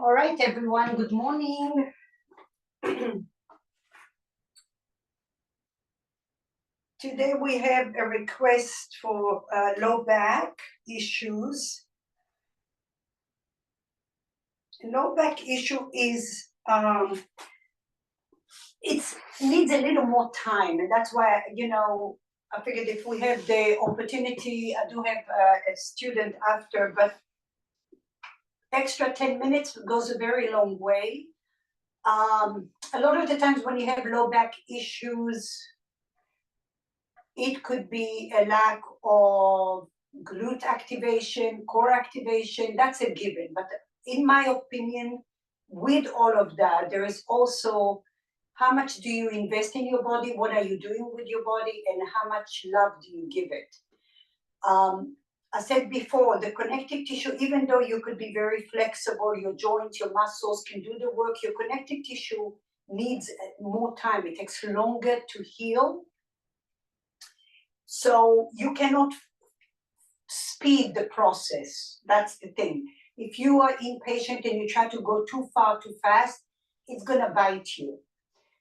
All right, everyone, good morning. Today we have a request for low back issues. Low back issue is, it needs a little more time, and that's why, I figured if we have the opportunity, I do have a student after, but extra 10 minutes goes a very long way. A lot of the times when you have low back issues, it could be a lack of glute activation, core activation, that's a given. But in my opinion, with all of that, there is also how much do you invest in your body, what are you doing with your body, and how much love do you give it? I said before, the connective tissue, even though you could be very flexible, your joints, your muscles can do the work, your connective tissue needs more time. It takes longer to heal. So you cannot speed the process. That's the thing. If you are impatient and you try to go too far, too fast, it's going to bite you.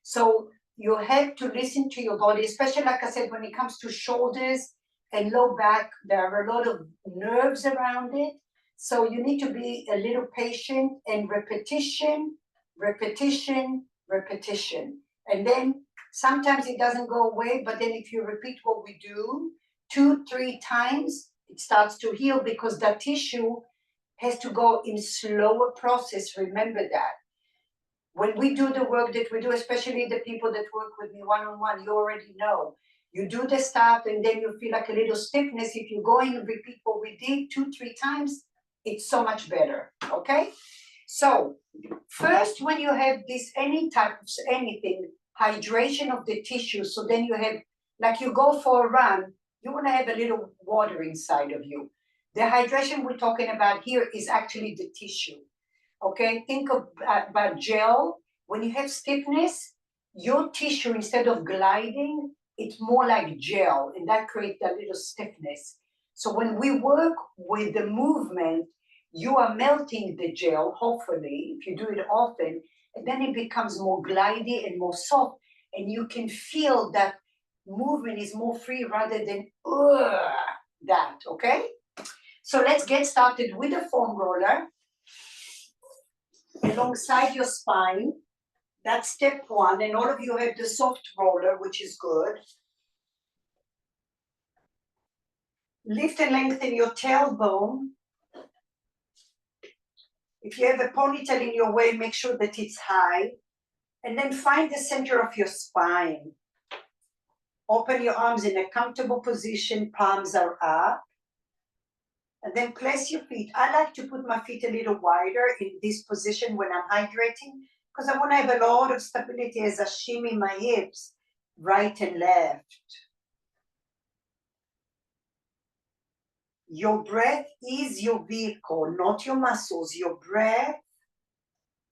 So you have to listen to your body, especially, like I said, when it comes to shoulders and low back, there are a lot of nerves around it. So you need to be a little patient and repetition, repetition, repetition. And then sometimes it doesn't go away, but then if you repeat what we do 2-3 times, it starts to heal because that tissue has to go in slower process. Remember that. When we do the work that we do, especially the people that work with me one-on-one, you already know. You do the stuff and then you feel like a little stiffness. If you go in and repeat what we did 2-3 times, it's so much better, okay? So first, when you have this, any type of anything, hydration of the tissue, so then you have, like you go for a run, you want to have a little water inside of you. The hydration we're talking about here is actually the tissue. Okay, think of about gel. When you have stiffness, your tissue, instead of gliding, it's more like gel, and that creates a little stiffness. So when we work with the movement, you are melting the gel, hopefully, if you do it often, and then it becomes more glidey and more soft, and you can feel that movement is more free rather than that, okay? So let's get started with the foam roller alongside your spine. That's step one, and all of you have the soft roller, which is good. Lift and lengthen your tailbone. If you have a ponytail in your way, make sure that it's high. And then find the center of your spine. Open your arms in a comfortable position, palms are up. And then place your feet. I like to put my feet a little wider in this position when I'm hydrating, because I want to have a lot of stability as I shimmy my hips, right and left. Your breath is your vehicle, not your muscles. Your breath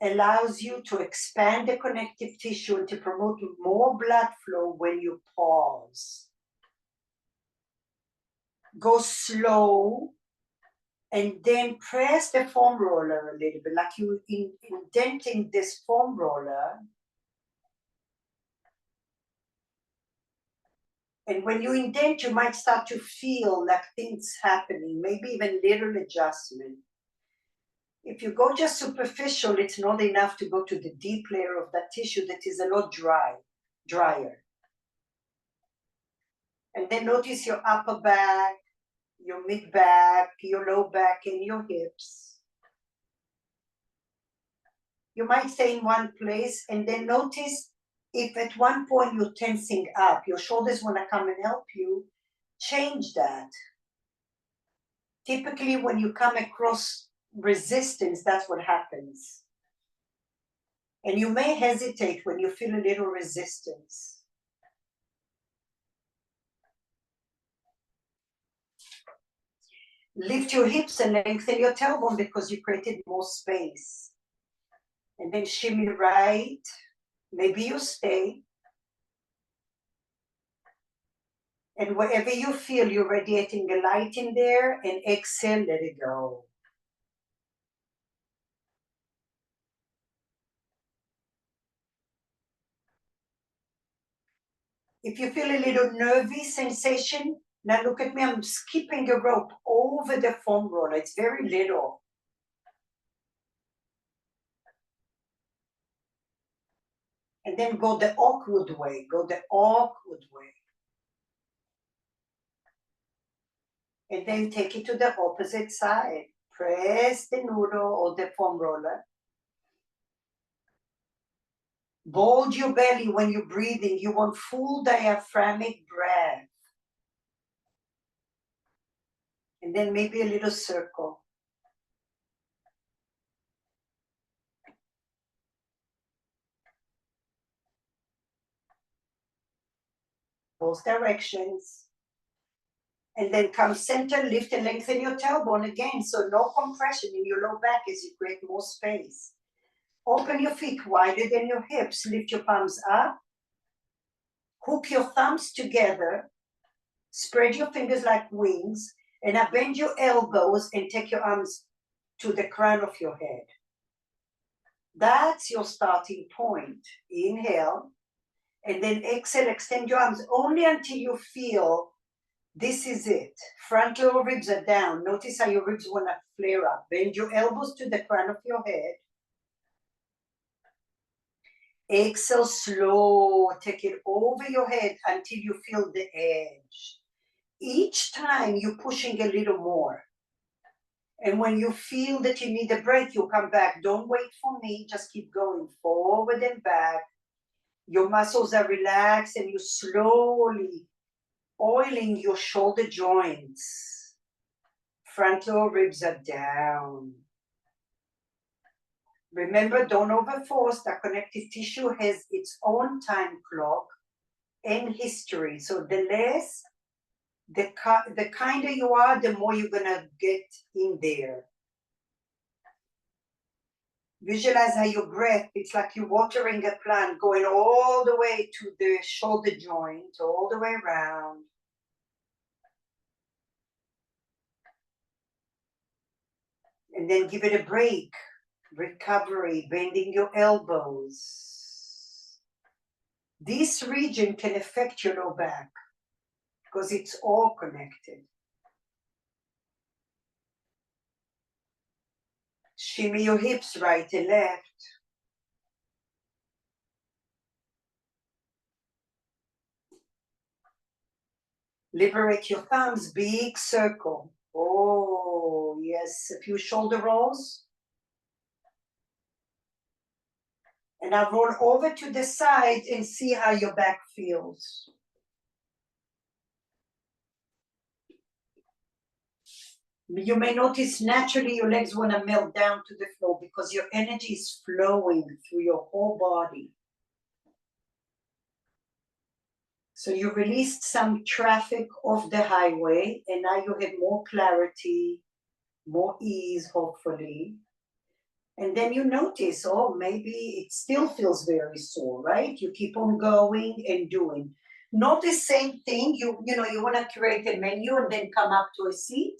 allows you to expand the connective tissue and to promote more blood flow when you pause. Go slow and then press the foam roller a little bit, like you indenting this foam roller. And when you indent, you might start to feel like things happening, maybe even little adjustment. If you go just superficial, it's not enough to go to the deep layer of that tissue that is a lot drier. And then notice your upper back, your mid back, your low back, and your hips. You might stay in one place and then notice if at one point you're tensing up, your shoulders want to come and help you, change that. Typically, when you come across resistance, that's what happens. And you may hesitate when you feel a little resistance. Lift your hips and lengthen your tailbone because you created more space. And then shimmy right. Maybe you stay. And wherever you feel, you're radiating the light in there, and exhale, let it go. If you feel a little nervy sensation, now look at me, I'm skipping a rope over the foam roller. It's very little. And then go the awkward way, go the awkward way. And then take it to the opposite side. Press the noodle or the foam roller. Bulge your belly when you're breathing. You want full diaphragmatic breath. And then maybe a little circle. Both directions. And then come center, lift and lengthen your tailbone again. So no compression in your low back as you create more space. Open your feet wider than your hips. Lift your palms up. Hook your thumbs together. Spread your fingers like wings. And now bend your elbows and take your arms to the crown of your head. That's your starting point. Inhale. And then exhale, extend your arms only until you feel this is it. Front lower ribs are down. Notice how your ribs want to flare up. Bend your elbows to the crown of your head. Exhale, slow. Take it over your head until you feel the edge. Each time you're pushing a little more. And when you feel that you need a break, you come back. Don't wait for me. Just keep going forward and back. Your muscles are relaxed and you slowly oiling your shoulder joints. Front lower ribs are down. Remember, don't overforce. The connective tissue has its own time clock and history. So the less, the kinder you are, the more you're gonna get in there. Visualize how your breath, it's like you're watering a plant, going all the way to the shoulder joint, all the way around. And then give it a break. Recovery, bending your elbows. This region can affect your low back because it's all connected. Shimmy your hips right and left. Liberate your thumbs, big circle. Oh, yes, a few shoulder rolls. And now roll over to the side and see how your back feels. You may notice naturally your legs want to melt down to the floor because your energy is flowing through your whole body. So you released some traffic off the highway and now you have more clarity, more ease, hopefully. And then you notice, oh, maybe it still feels very sore, right? You keep on going and doing. Not the same thing. You know, you want to create a menu and then come up to a seat.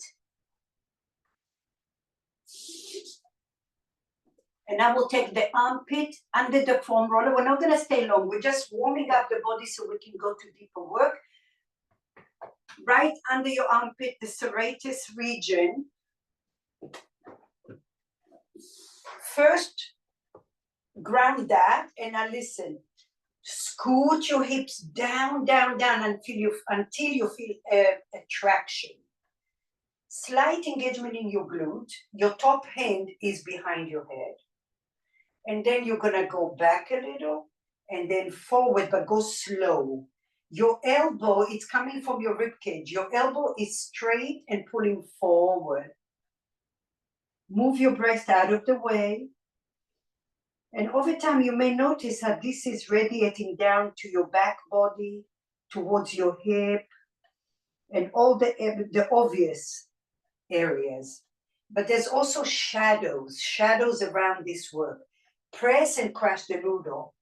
And I will take the armpit under the foam roller. We're not going to stay long. We're just warming up the body so we can go to deeper work. Right under your armpit, the serratus region. First, ground that, and now listen. Scoot your hips down, down, down until you feel a traction. Slight engagement in your glute. Your top hand is behind your head. And then you're gonna go back a little and then forward, but go slow. Your elbow, it's coming from your rib cage. Your elbow is straight and pulling forward. Move your breast out of the way. And over time, you may notice how this is radiating down to your back body, towards your hip, and all the obvious areas. But there's also shadows around this work. Press and crush the noodle.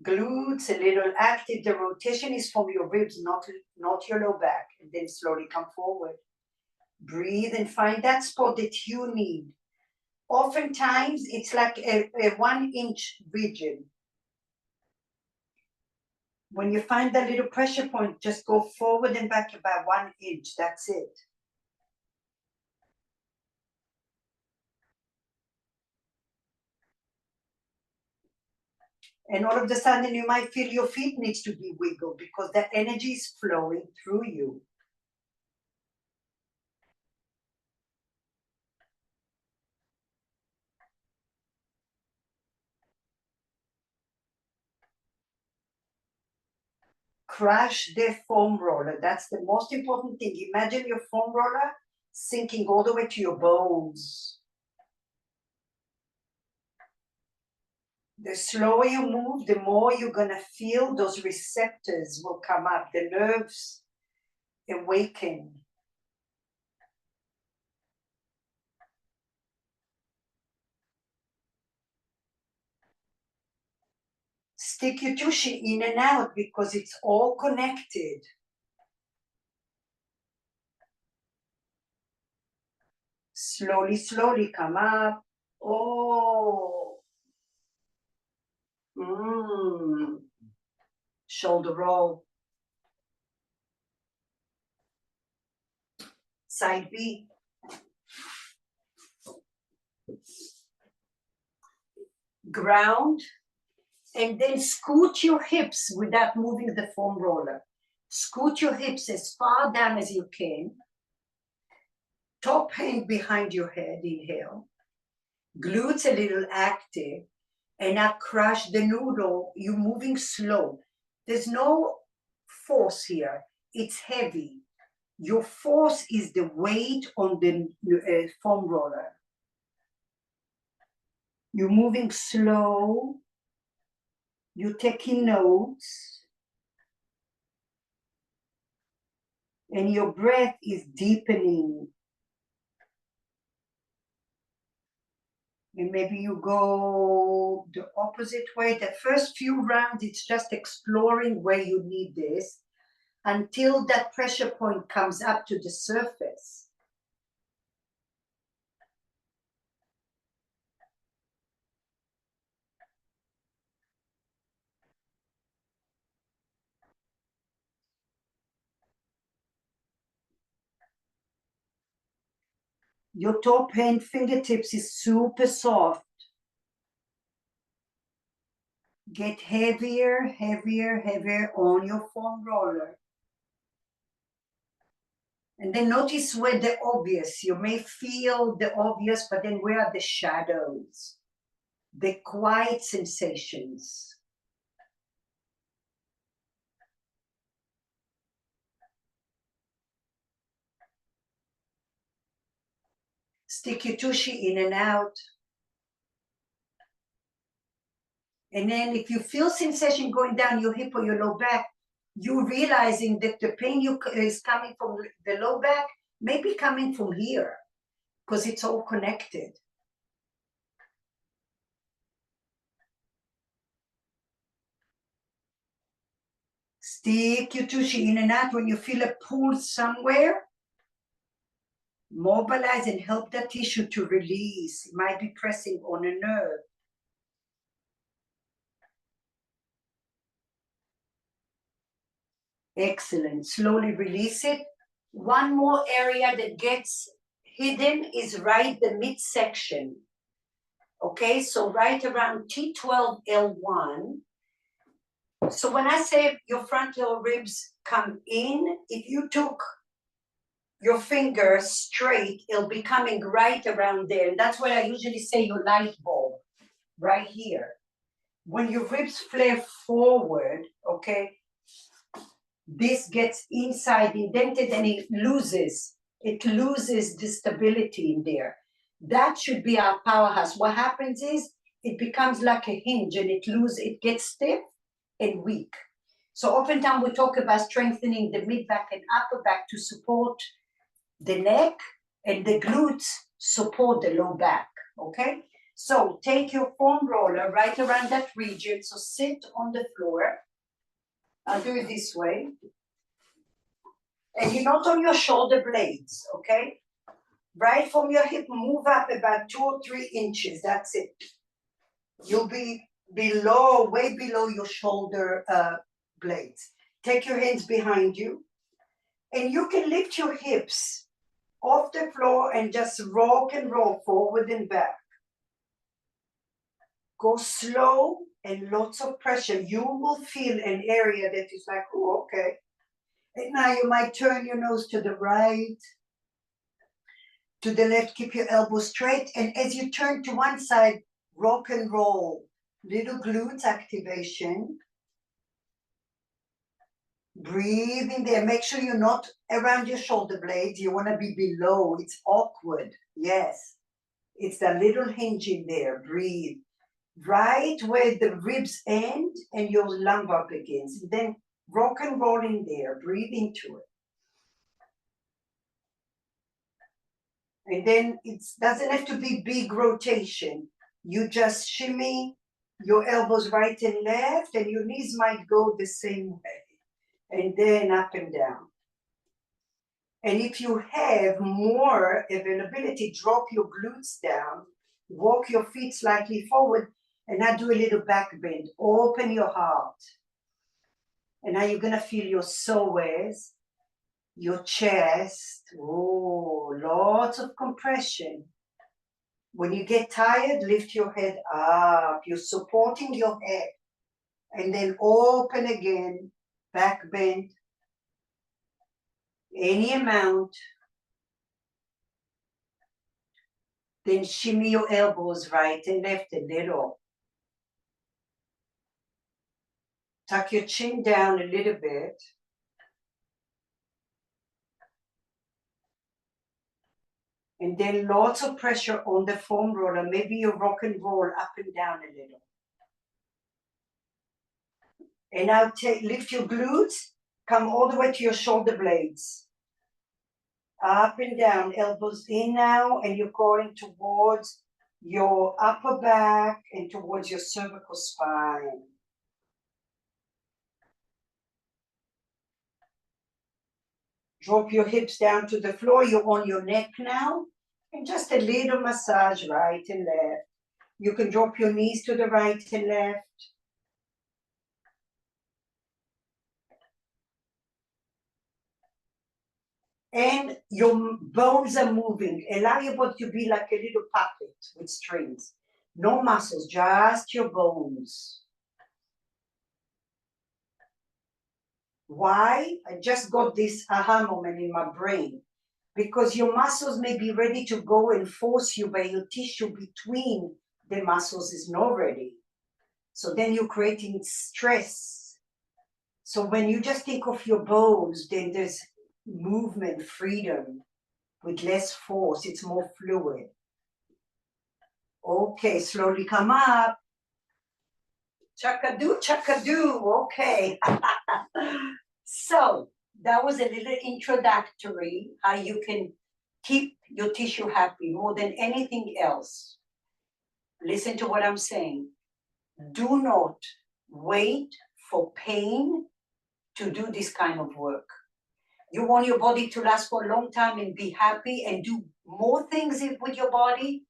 Glutes a little active. The rotation is from your ribs, not your low back. And then slowly come forward. Breathe and find that spot that you need. Oftentimes, it's like a 1-inch region. When you find that little pressure point, just go forward and back about 1 inch. That's it. And all of a sudden, you might feel your feet needs to be wiggled because the energy is flowing through you. Crush the foam roller. That's the most important thing. Imagine your foam roller sinking all the way to your bones. The slower you move, the more you're going to feel those receptors will come up, the nerves awaken. Stick your tushy in and out because it's all connected. Slowly, slowly come up. Oh. Shoulder roll. Side B. Ground. And then scoot your hips without moving the foam roller. Scoot your hips as far down as you can. Top hand behind your head, inhale. Glutes a little active. And now crush the noodle. You're moving slow. There's no force here. It's heavy. Your force is the weight on the foam roller. You're moving slow. You're taking notes. And your breath is deepening. And maybe you go the opposite way. The first few rounds, it's just exploring where you need this until that pressure point comes up to the surface. Your top hand fingertips is super soft. Get heavier, heavier, heavier on your foam roller. And then notice where the obvious, you may feel the obvious, but then where are the shadows? The quiet sensations. Stick your tushy in and out. And then if you feel sensation going down your hip or your low back, you're realizing that the pain is coming from the low back, maybe coming from here, because it's all connected. Stick your tushy in and out. When you feel a pull somewhere, mobilize and help that tissue to release. It might be pressing on a nerve. Excellent. Slowly release it. One more area that gets hidden is right the midsection. Okay, so right around T12L1. So when I say your frontal ribs come in, if you took your finger straight, it'll be coming right around there. And that's why I usually say your light bulb, right here. When your ribs flare forward, okay, this gets inside indented and it loses the stability in there. That should be our powerhouse. What happens is it becomes like a hinge and it gets stiff and weak. So oftentimes we talk about strengthening the mid back and upper back to support the neck, and the glutes support the low back, okay? So take your foam roller right around that region. So sit on the floor. I'll do it this way. And you're not on your shoulder blades, okay? Right from your hip, move up about 2 or 3 inches, that's it. You'll be below, way below your shoulder blades. Take your hands behind you, and you can lift your hips off the floor and just rock and roll forward and back. Go slow and lots of pressure. You will feel an area that is like, oh, okay. And now you might turn your nose to the right, to the left, keep your elbows straight. And as you turn to one side, rock and roll. Little glutes activation. Breathe in there. Make sure you're not around your shoulder blades. You want to be below. It's awkward. Yes. It's that little hinge in there. Breathe. Right where the ribs end and your lumbar begins. And then rock and roll in there. Breathe into it. And then it doesn't have to be big rotation. You just shimmy your elbows right and left, and your knees might go the same way. And then up and down. And if you have more availability, drop your glutes down, walk your feet slightly forward, and now do a little back bend. Open your heart. And now you're going to feel your psoas, your chest. Oh, lots of compression. When you get tired, lift your head up. You're supporting your head. And then open again, back bend. Any amount. Then shimmy your elbows right and left a little. Tuck your chin down a little bit. And then lots of pressure on the foam roller. Maybe you rock and roll up and down a little. And now lift your glutes. Come all the way to your shoulder blades. Up and down, elbows in now, and you're going towards your upper back and towards your cervical spine. Drop your hips down to the floor. You're on your neck now. And just a little massage right and left. You can drop your knees to the right and left. And your bones are moving. Allow your body to be like a little puppet with strings. No muscles, just your bones. Why? I just got this aha moment in my brain. Because your muscles may be ready to go and force you, but your tissue between the muscles is not ready. So then you're creating stress. So when you just think of your bones, then there's movement, freedom, with less force. It's more fluid. Okay, slowly come up. Chakadoo, chakadoo. Okay. So that was a little introductory, how you can keep your tissue happy more than anything else. Listen to what I'm saying. Do not wait for pain to do this kind of work. You want your body to last for a long time and be happy and do more things with your body,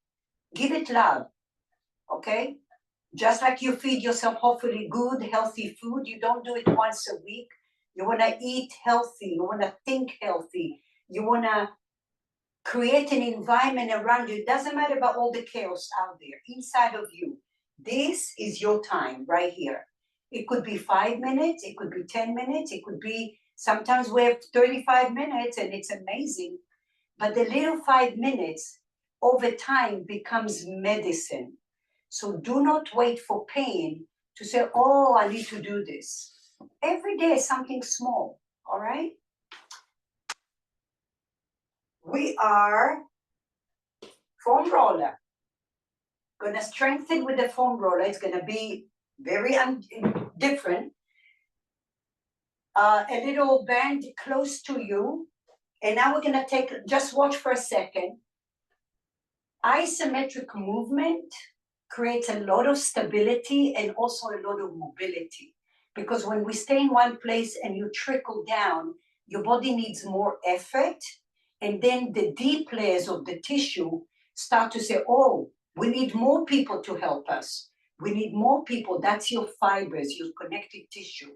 give it love, okay? Just like you feed yourself hopefully good, healthy food, you don't do it once a week. You want to eat healthy. You want to think healthy. You want to create an environment around you. It doesn't matter about all the chaos out there, inside of you. This is your time right here. It could be 5 minutes. It could be 10 minutes. It could be, sometimes we have 35 minutes and it's amazing. But the little 5 minutes over time becomes medicine. So do not wait for pain to say, oh, I need to do this. Every day is something small, all right? We are foam roller. Going to strengthen with the foam roller. It's going to be very different. A little band close to you. And now we're going to take, just watch for a second. Isometric movement creates a lot of stability and also a lot of mobility. Because when we stay in one place and you trickle down, your body needs more effort. And then the deep layers of the tissue start to say, oh, we need more people to help us. We need more people. That's your fibers, your connective tissue.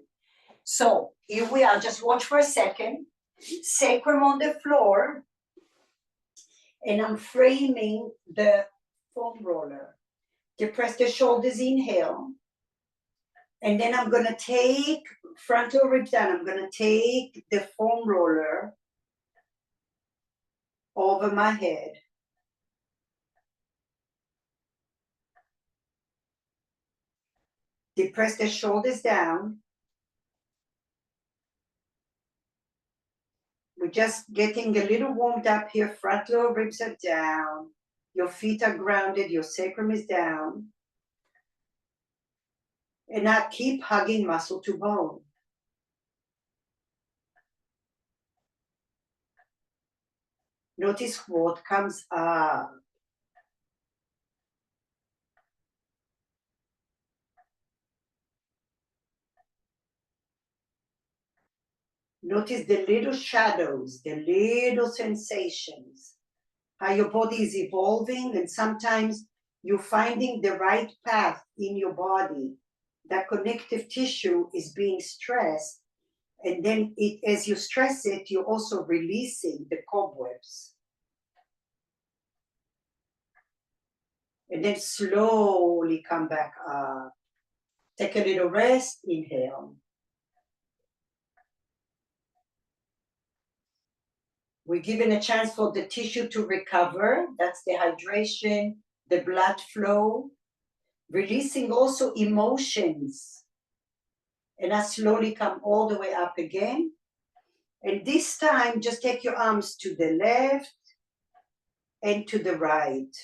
So here we are, just watch for a second. Sacrum on the floor. And I'm framing the foam roller. Depress the shoulders, inhale. And then I'm gonna take frontal ribs down. I'm gonna take the foam roller over my head. Depress the shoulders down. We're just getting a little warmed up here. Front lower ribs are down. Your feet are grounded. Your sacrum is down. And now keep hugging muscle to bone. Notice what comes up. Notice the little shadows, the little sensations, how your body is evolving, and sometimes you're finding the right path in your body. That connective tissue is being stressed, and then as you stress it, you're also releasing the cobwebs. And then slowly come back up. Take a little rest, inhale. We're given a chance for the tissue to recover. That's the hydration, the blood flow, releasing also emotions. And I slowly come all the way up again. And this time, just take your arms to the left and to the right.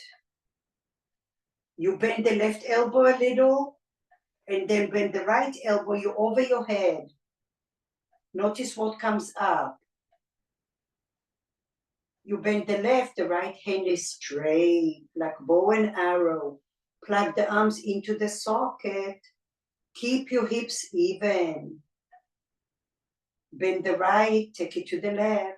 You bend the left elbow a little, and then bend the right elbow, you over your head. Notice what comes up. You bend the left, the right hand is straight, like bow and arrow. Plug the arms into the socket. Keep your hips even. Bend the right, take it to the left.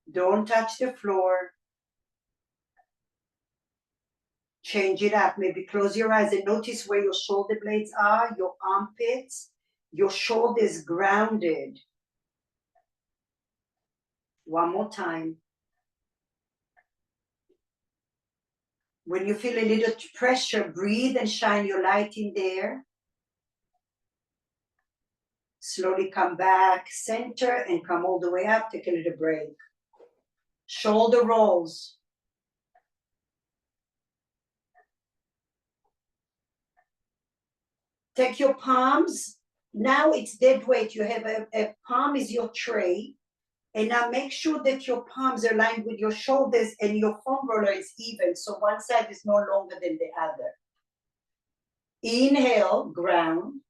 Don't touch the floor. Change it up. Maybe close your eyes and notice where your shoulder blades are, your armpits, your shoulders grounded. One more time. When you feel a little pressure, breathe and shine your light in there. Slowly come back, center, and come all the way up. Take a little break. Shoulder rolls. Take your palms. Now it's dead weight. You have a palm is your tray. And now make sure that your palms are aligned with your shoulders and your foam roller is even. So one side is no longer than the other. Inhale, ground.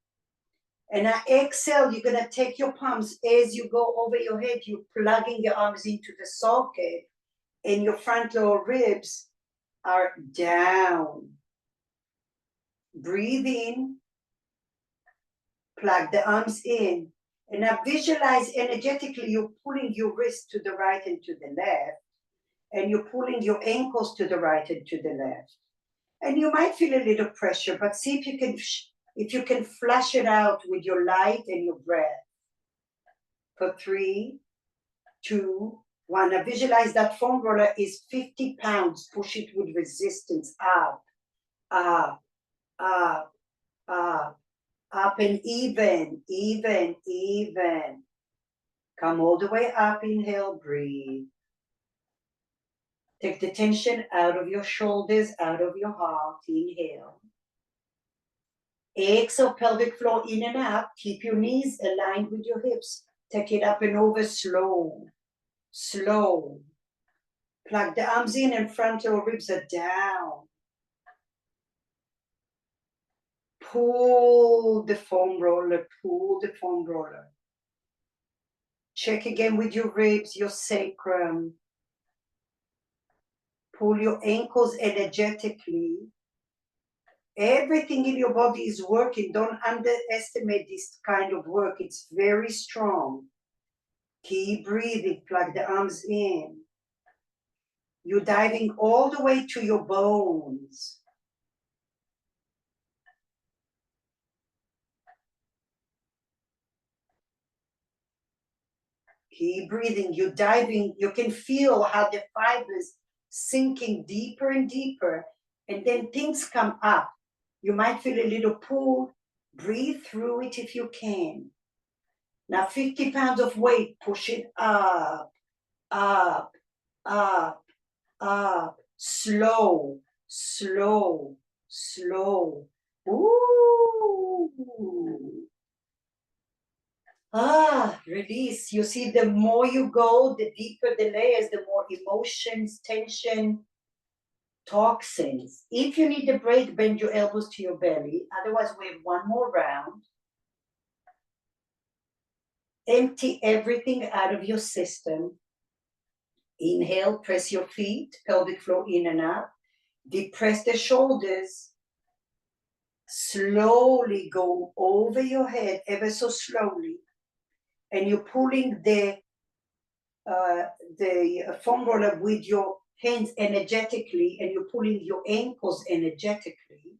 And now exhale, you're gonna take your palms as you go over your head, you're plugging your arms into the socket and your front lower ribs are down. Breathe in, plug the arms in. And now visualize energetically, you're pulling your wrist to the right and to the left, and you're pulling your ankles to the right and to the left. And you might feel a little pressure, but see if you can flush it out with your light and your breath. For 3, 2, 1. Now visualize that foam roller is 50 pounds. Push it with resistance. Up, up, up, up, up, and even, even, even. Come all the way up. Inhale, breathe. Take the tension out of your shoulders, out of your heart. Inhale. Exhale, pelvic floor in and out. Keep your knees aligned with your hips. Take it up and over, slow, slow. Plug the arms in and frontal ribs are down. Pull the foam roller, pull the foam roller. Check again with your ribs, your sacrum. Pull your ankles energetically. Everything in your body is working. Don't underestimate this kind of work. It's very strong. Keep breathing. Plug the arms in. You're diving all the way to your bones. Keep breathing. You're diving. You can feel how the fibers sinking deeper and deeper, and then things come up. You might feel a little pull. Breathe through it if you can. Now 50 pounds of weight, push it up, up, up, up. Slow, slow, slow. Ooh. Release. You see, the more you go, the deeper the layers, the more emotions, tension, toxins. If you need a break, bend your elbows to your belly. Otherwise, we have one more round. Empty everything out of your system. Inhale, press your feet, pelvic floor in and out. Depress the shoulders. Slowly go over your head, ever so slowly. And you're pulling the foam roller with your hands energetically, and you're pulling your ankles energetically.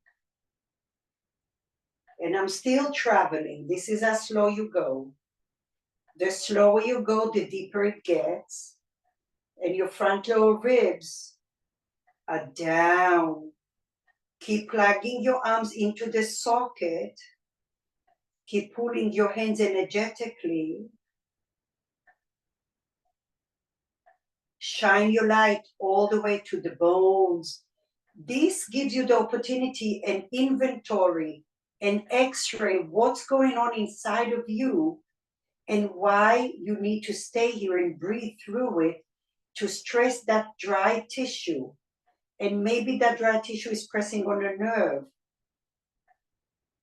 And I'm still traveling. This is how slow you go. The slower you go, the deeper it gets. And your front lower ribs are down. Keep plugging your arms into the socket. Keep pulling your hands energetically. Shine your light all the way to the bones. This gives you the opportunity and inventory and x-ray what's going on inside of you and why you need to stay here and breathe through it to stress that dry tissue. And maybe that dry tissue is pressing on a nerve.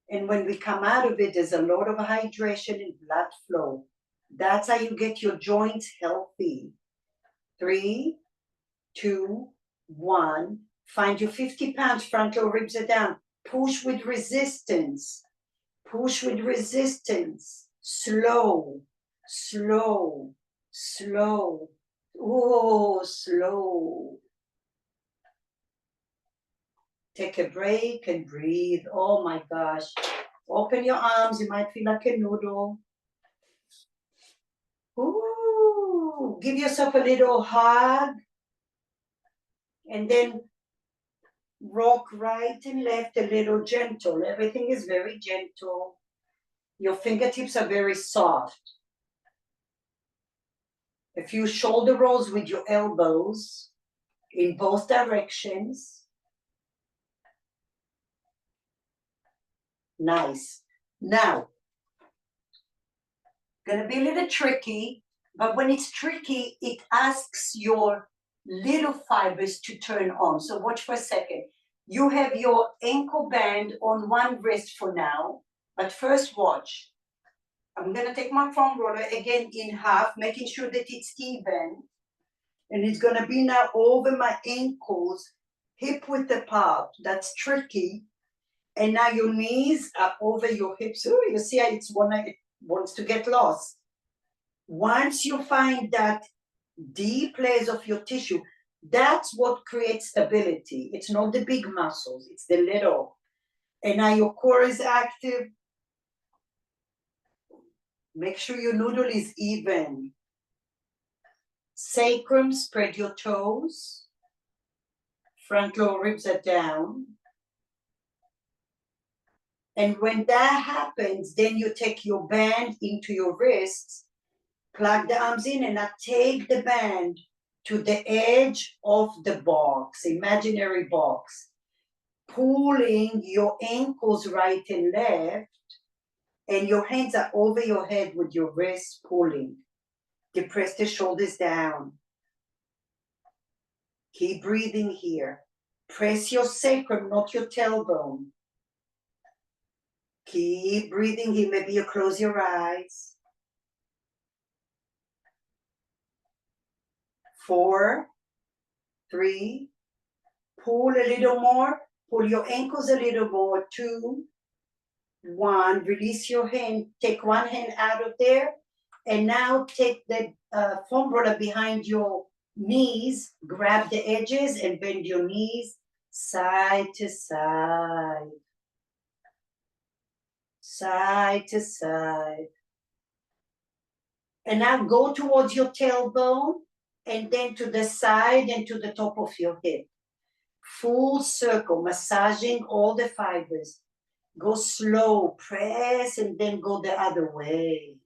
And when we come out of it, there's a lot of hydration and blood flow. That's how you get your joints healthy. 3, 2, 1. Find your 50 pounds, front lower ribs are down. Push with resistance. Push with resistance. Slow, slow, slow. Oh, slow. Take a break and breathe. Oh my gosh. Open your arms. You might feel like a noodle. Ooh. Give yourself a little hug. And then rock right and left a little gentle. Everything is very gentle. Your fingertips are very soft. A few shoulder rolls with your elbows in both directions. Nice. Now, gonna be a little tricky, but when it's tricky, it asks your little fibers to turn on. So watch for a second. You have your ankle band on one wrist for now, but first watch. I'm gonna take my foam roller again in half, making sure that it's even. And it's gonna be now over my ankles, hip width apart. That's tricky. And now your knees are over your hips. Oh, you see how it wants to get lost. Once you find that deep layers of your tissue, that's what creates stability. It's not the big muscles, it's the little. And now your core is active. Make sure your noodle is even. Sacrum, spread your toes. Front lower ribs are down. And when that happens, then you take your band into your wrists, plug the arms in, and now take the band to the edge of the box, imaginary box, pulling your ankles right and left, and your hands are over your head with your wrists pulling. Depress the shoulders down. Keep breathing here. Press your sacrum, not your tailbone. Keep breathing here. Maybe you close your eyes. 4, 3, pull a little more. Pull your ankles a little more. 2, 1. Release your hand. Take one hand out of there. And now take the foam roller behind your knees. Grab the edges and bend your knees side to side. Side to side. And now go towards your tailbone and then to the side and to the top of your hip. Full circle, massaging all the fibers. Go slow, press, and then go the other way.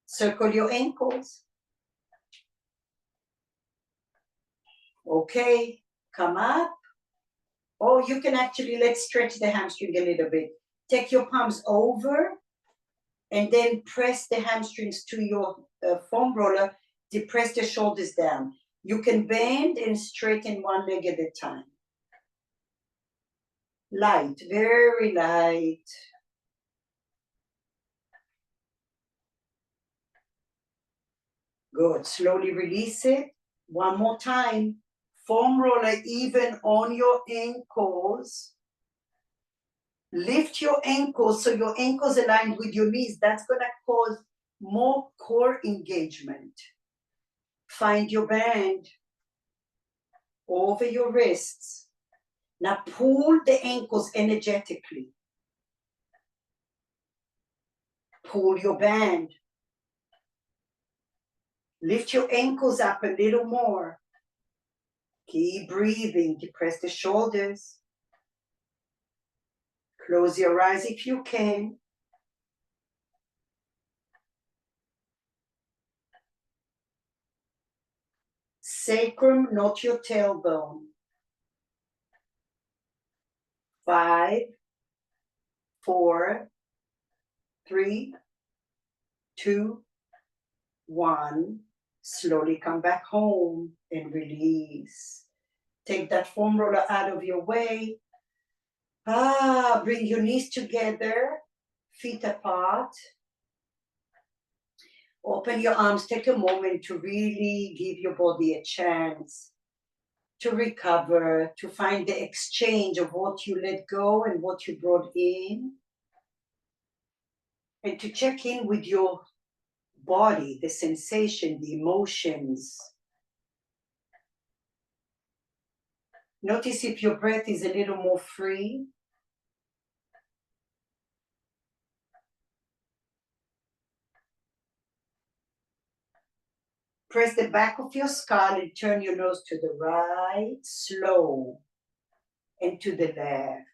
Circle your ankles. Okay, come up. Or you can actually, let's stretch the hamstring a little bit. Take your palms over and then press the hamstrings to your foam roller. Depress the shoulders down. You can bend and straighten one leg at a time. Light, very light. Good, slowly release it. One more time. Foam roller even on your ankles. Lift your ankles so your ankles aligned with your knees. That's gonna cause more core engagement. Find your band over your wrists. Now pull the ankles energetically. Pull your band. Lift your ankles up a little more. Keep breathing. Depress the shoulders. Close your eyes if you can. Sacrum, not your tailbone. 5, 4, 3, 2, 1. Slowly come back home and release. Take that foam roller out of your way. Bring your knees together, feet apart. Open your arms. Take a moment to really give your body a chance to recover, to find the exchange of what you let go and what you brought in, and to check in with your body, the sensation, the emotions. Notice if your breath is a little more free. Press the back of your skull and turn your nose to the right, slow, and to the left.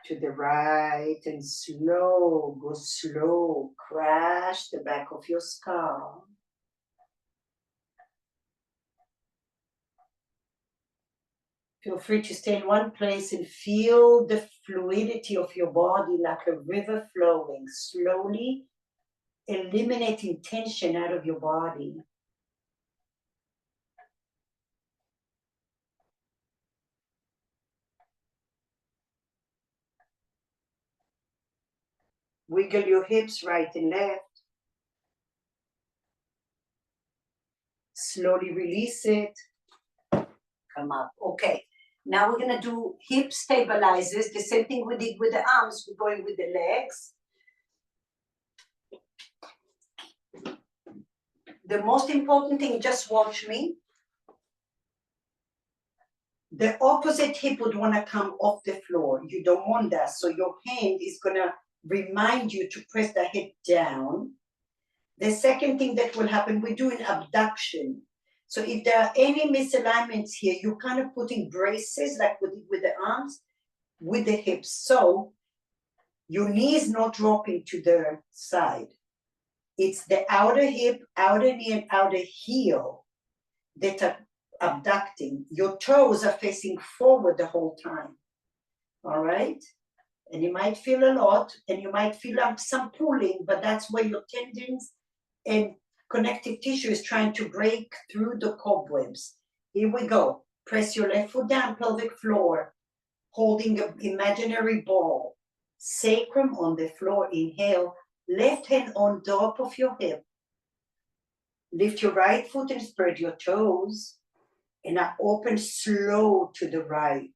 To the right and slow, go slow, crash the back of your skull. Feel free to stay in one place and feel the fluidity of your body like a river flowing, slowly eliminating tension out of your body. Wiggle your hips right and left. Slowly release it. Come up. Okay. Now we're going to do hip stabilizers. The same thing we did with the arms. We're going with the legs. The most important thing, just watch me. The opposite hip would want to come off the floor. You don't want that. So your hand is going to remind you to press the hip down. The second thing that will happen, we're doing abduction. So if there are any misalignments here, you're kind of putting braces like we did with the arms, with the hips. So your knee is not dropping to the side. It's the outer hip, outer knee, and outer heel that are abducting. Your toes are facing forward the whole time. All right? And you might feel a lot, and you might feel some pulling, but that's where your tendons and connective tissue is trying to break through the cobwebs. Here we go. Press your left foot down, pelvic floor, holding an imaginary ball. Sacrum on the floor, inhale. Left hand on top of your hip. Lift your right foot and spread your toes. And now open slow to the right.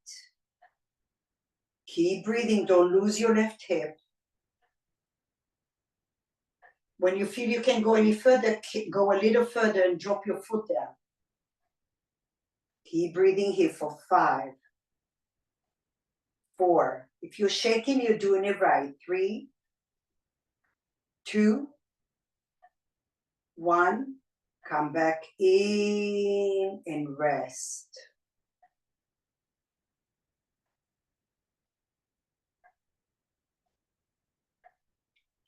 Keep breathing, don't lose your left hip. When you feel you can go any further, go a little further and drop your foot down. Keep breathing here for 5, 4. If you're shaking, you're doing it right. 3, 2, 1. Come back in and rest.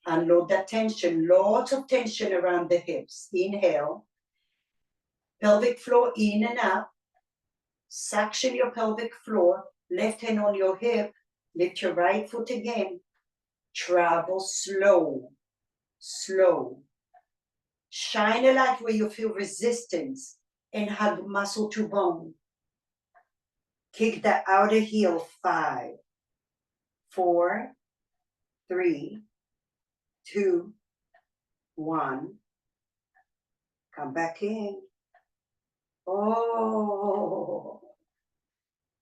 Unload that tension, lots of tension around the hips. Inhale. Pelvic floor in and up. Suction your pelvic floor. Left hand on your hip. Lift your right foot again. Travel slow, slow. Shine a light where you feel resistance and hug muscle to bone. Kick the outer heel. 5, 4, 3, 2, 1. Come back in. Oh,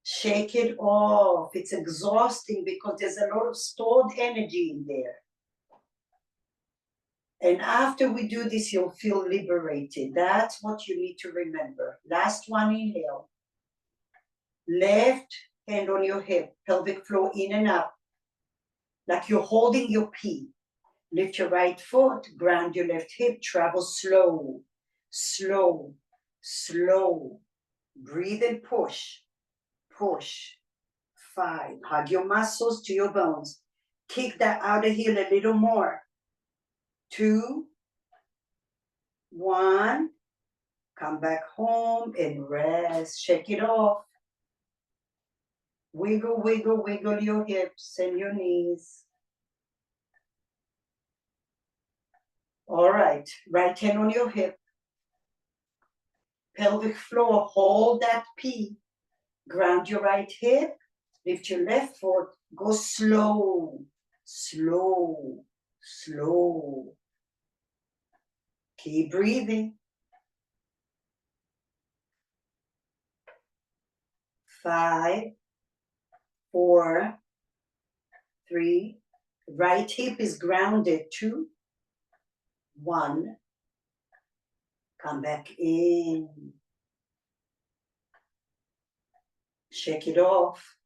shake it off. It's exhausting because there's a lot of stored energy in there. And after we do this, you'll feel liberated. That's what you need to remember. Last one, inhale. Left hand on your hip, pelvic floor in and up, like you're holding your pee. Lift your right foot, ground your left hip, travel slow, slow, slow. Breathe and push, push. 5. Hug your muscles to your bones. Kick that outer heel a little more. 2, 1. Come back home and rest. Shake it off. Wiggle, wiggle, wiggle your hips and your knees. All right, right hand on your hip. Pelvic floor, hold that P. Ground your right hip. Lift your left foot. Go slow, slow, slow. Keep breathing. 5, 4, 3. Right hip is grounded. 2, 1. Come back in. Shake it off.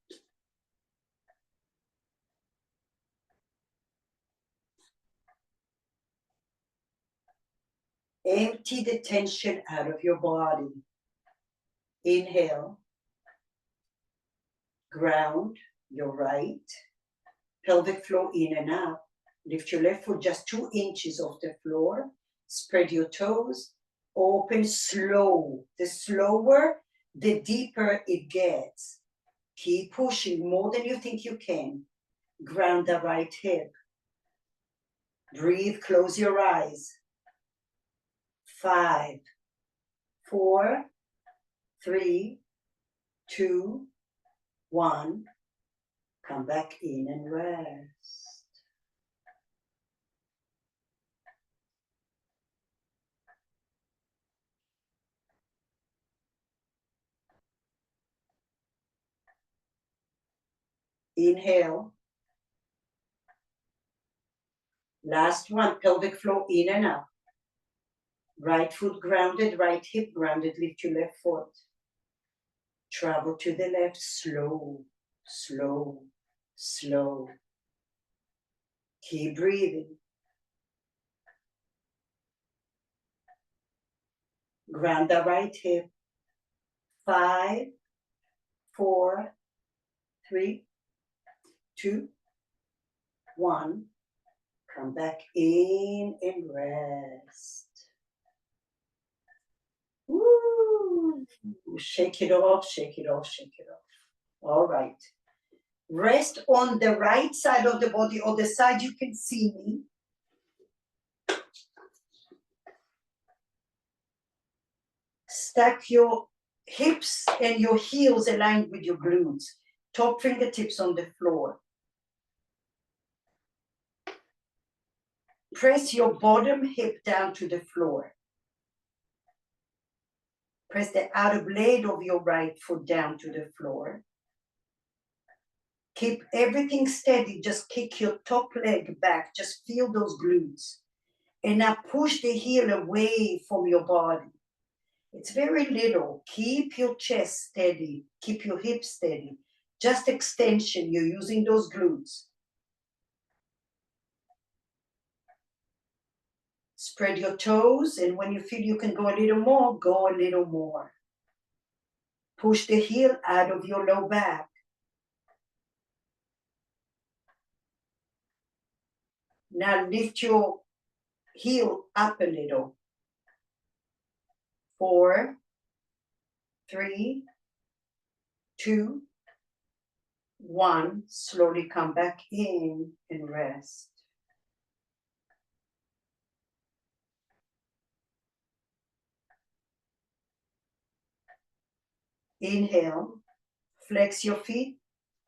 Empty the tension out of your body. Inhale. Ground your right. Pelvic floor in and out. Lift your left foot just 2 inches off the floor. Spread your toes. Open slow. The slower, the deeper it gets. Keep pushing more than you think you can. Ground the right hip. Breathe, close your eyes. 5, 4, 3, 2, 1. Come back in and rest. Inhale. Last one, pelvic floor in and out. Right foot grounded, right hip grounded. Lift your left foot. Travel to the left, slow, slow, slow. Keep breathing. Ground the right hip. 5, 4, 3, 2, 1. Come back in and rest. Woo! Shake it off, shake it off, shake it off. All right. Rest on the right side of the body or the side you can see me. Stack your hips and your heels aligned with your glutes. Top fingertips on the floor. Press your bottom hip down to the floor. Press the outer blade of your right foot down to the floor. Keep everything steady. Just kick your top leg back. Just feel those glutes. And now push the heel away from your body. It's very little. Keep your chest steady. Keep your hips steady. Just extension. You're using those glutes. Spread your toes, and when you feel you can go a little more, go a little more. Push the heel out of your low back. Now lift your heel up a little. 4, 3, 2, 1. Slowly come back in and rest. Inhale, flex your feet,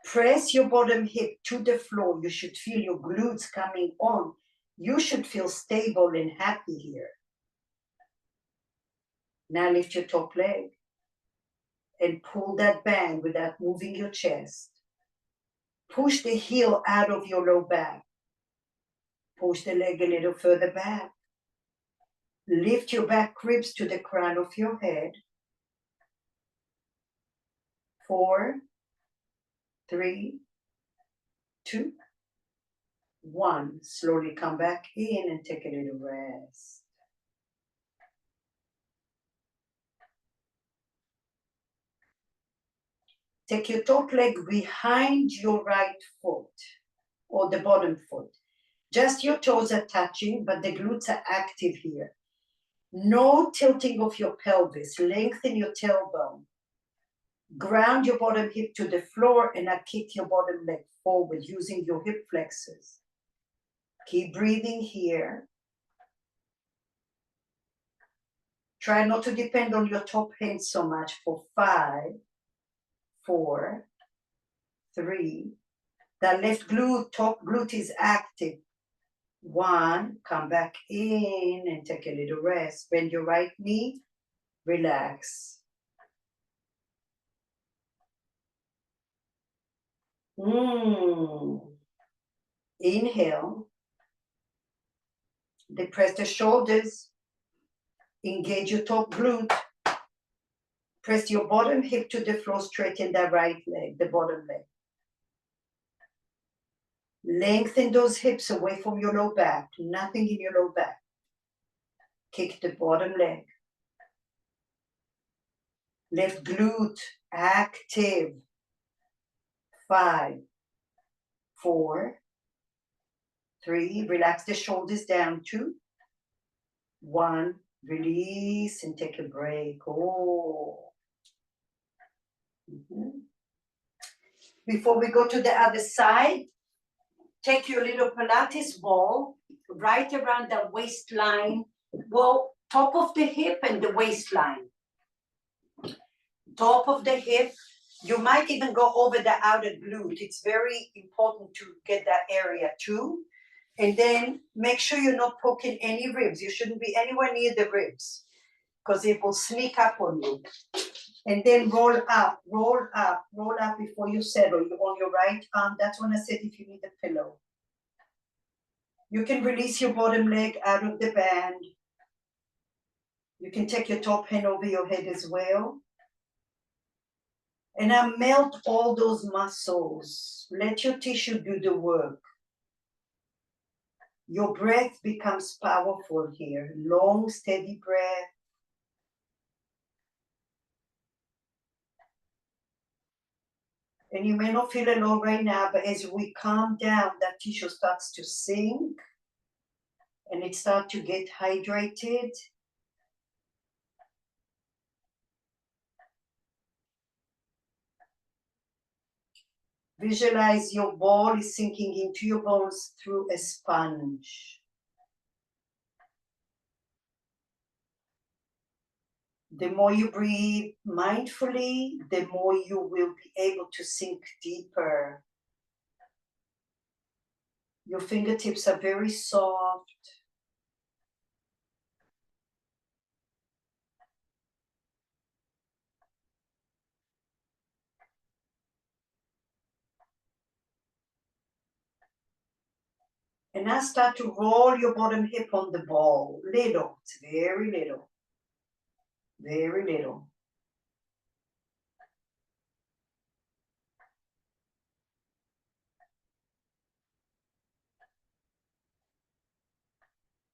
press your bottom hip to the floor. You should feel your glutes coming on. You should feel stable and happy here. Now lift your top leg and pull that band without moving your chest. Push the heel out of your low back. Push the leg a little further back. Lift your back ribs to the crown of your head. 4, 3, 2, 1. Slowly come back in and take a little rest. Take your top leg behind your right foot or the bottom foot. Just your toes are touching, but the glutes are active here. No tilting of your pelvis. Lengthen your tailbone. Ground your bottom hip to the floor and now kick your bottom leg forward using your hip flexors. Keep breathing here. Try not to depend on your top hand so much for 5, 4, 3. That left glute, top glute is active. 1, come back in and take a little rest. Bend your right knee, relax. Inhale. Depress the shoulders. Engage your top glute. Press your bottom hip to the floor, straighten the right leg, the bottom leg. Lengthen those hips away from your low back, nothing in your low back. Kick the bottom leg. Left glute active. 5, 4, 3. Relax the shoulders down. 2, 1. Release and take a break. Before we go to the other side, take your little Pilates ball right around the waistline. Well, top of the hip and the waistline. Top of the hip. You might even go over the outer glute. It's very important to get that area too. And then make sure you're not poking any ribs. You shouldn't be anywhere near the ribs because it will sneak up on you. And then roll up, roll up, roll up before you settle. You're on your right arm. That's when I said if you need a pillow. You can release your bottom leg out of the band. You can take your top hand over your head as well. And now melt all those muscles. Let your tissue do the work. Your breath becomes powerful here. Long, steady breath. And you may not feel it all right now, but as we calm down, that tissue starts to sink and it starts to get hydrated. Visualize your ball is sinking into your bones through a sponge. The more you breathe mindfully, the more you will be able to sink deeper. Your fingertips are very soft. And now start to roll your bottom hip on the ball. Little, it's very little. Very little.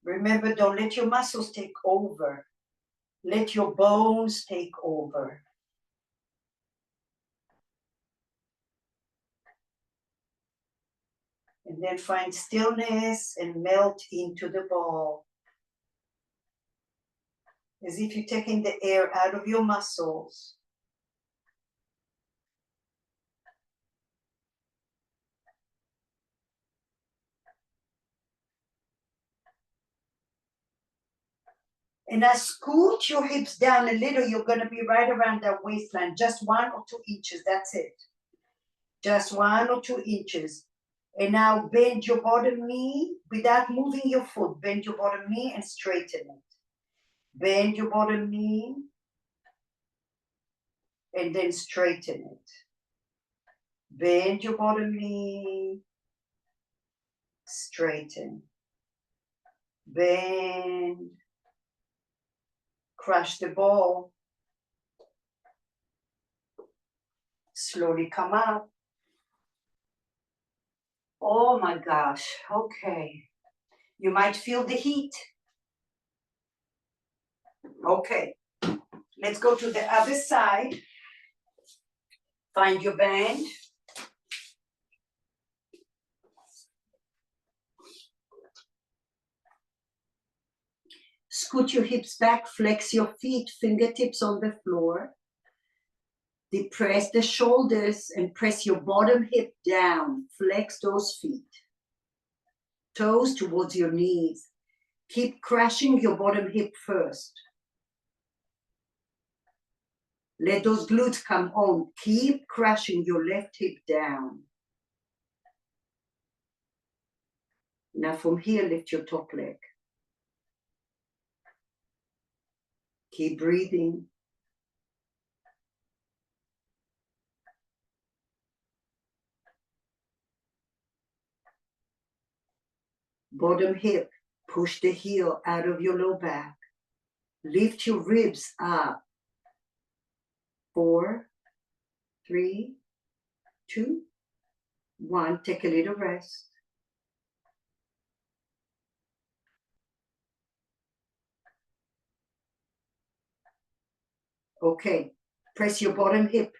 Remember, don't let your muscles take over. Let your bones take over. And then find stillness and melt into the ball. As if you're taking the air out of your muscles. And as scoot your hips down a little, you're going to be right around that waistline, just 1 or 2 inches, that's it. Just 1 or 2 inches. And now bend your bottom knee without moving your foot. Bend your bottom knee and straighten it. Bend your bottom knee and then straighten it. Bend your bottom knee, straighten. Bend, crush the ball. Slowly come up. Oh my gosh, okay. You might feel the heat. Okay, let's go to the other side. Find your band. Scoot your hips back, flex your feet, fingertips on the floor. Depress the shoulders and press your bottom hip down. Flex those feet. Toes towards your knees. Keep crushing your bottom hip first. Let those glutes come on. Keep crushing your left hip down. Now from here, lift your top leg. Keep breathing. Bottom hip, push the heel out of your low back. Lift your ribs up. 4, 3, 2, 1. Take a little rest. Okay, press your bottom hip.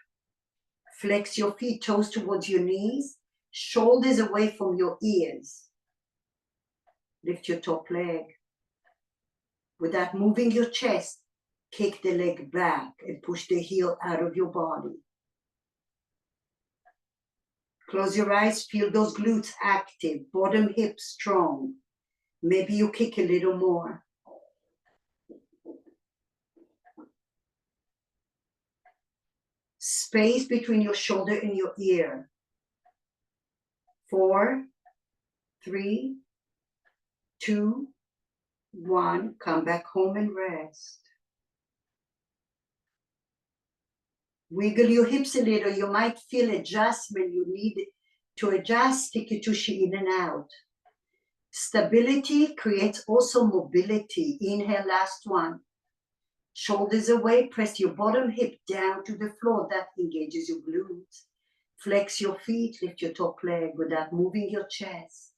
Flex your feet, toes towards your knees, shoulders away from your ears. Lift your top leg. Without moving your chest, kick the leg back and push the heel out of your body. Close your eyes, feel those glutes active, bottom hip strong. Maybe you kick a little more. Space between your shoulder and your ear. 4, 3, 2, 1. Come back home and rest. Wiggle your hips a little. You might feel adjustment. You need to adjust Tikitushi in and out. Stability creates also mobility. Inhale, last one. Shoulders away, press your bottom hip down to the floor. That engages your glutes. Flex your feet, lift your top leg without moving your chest.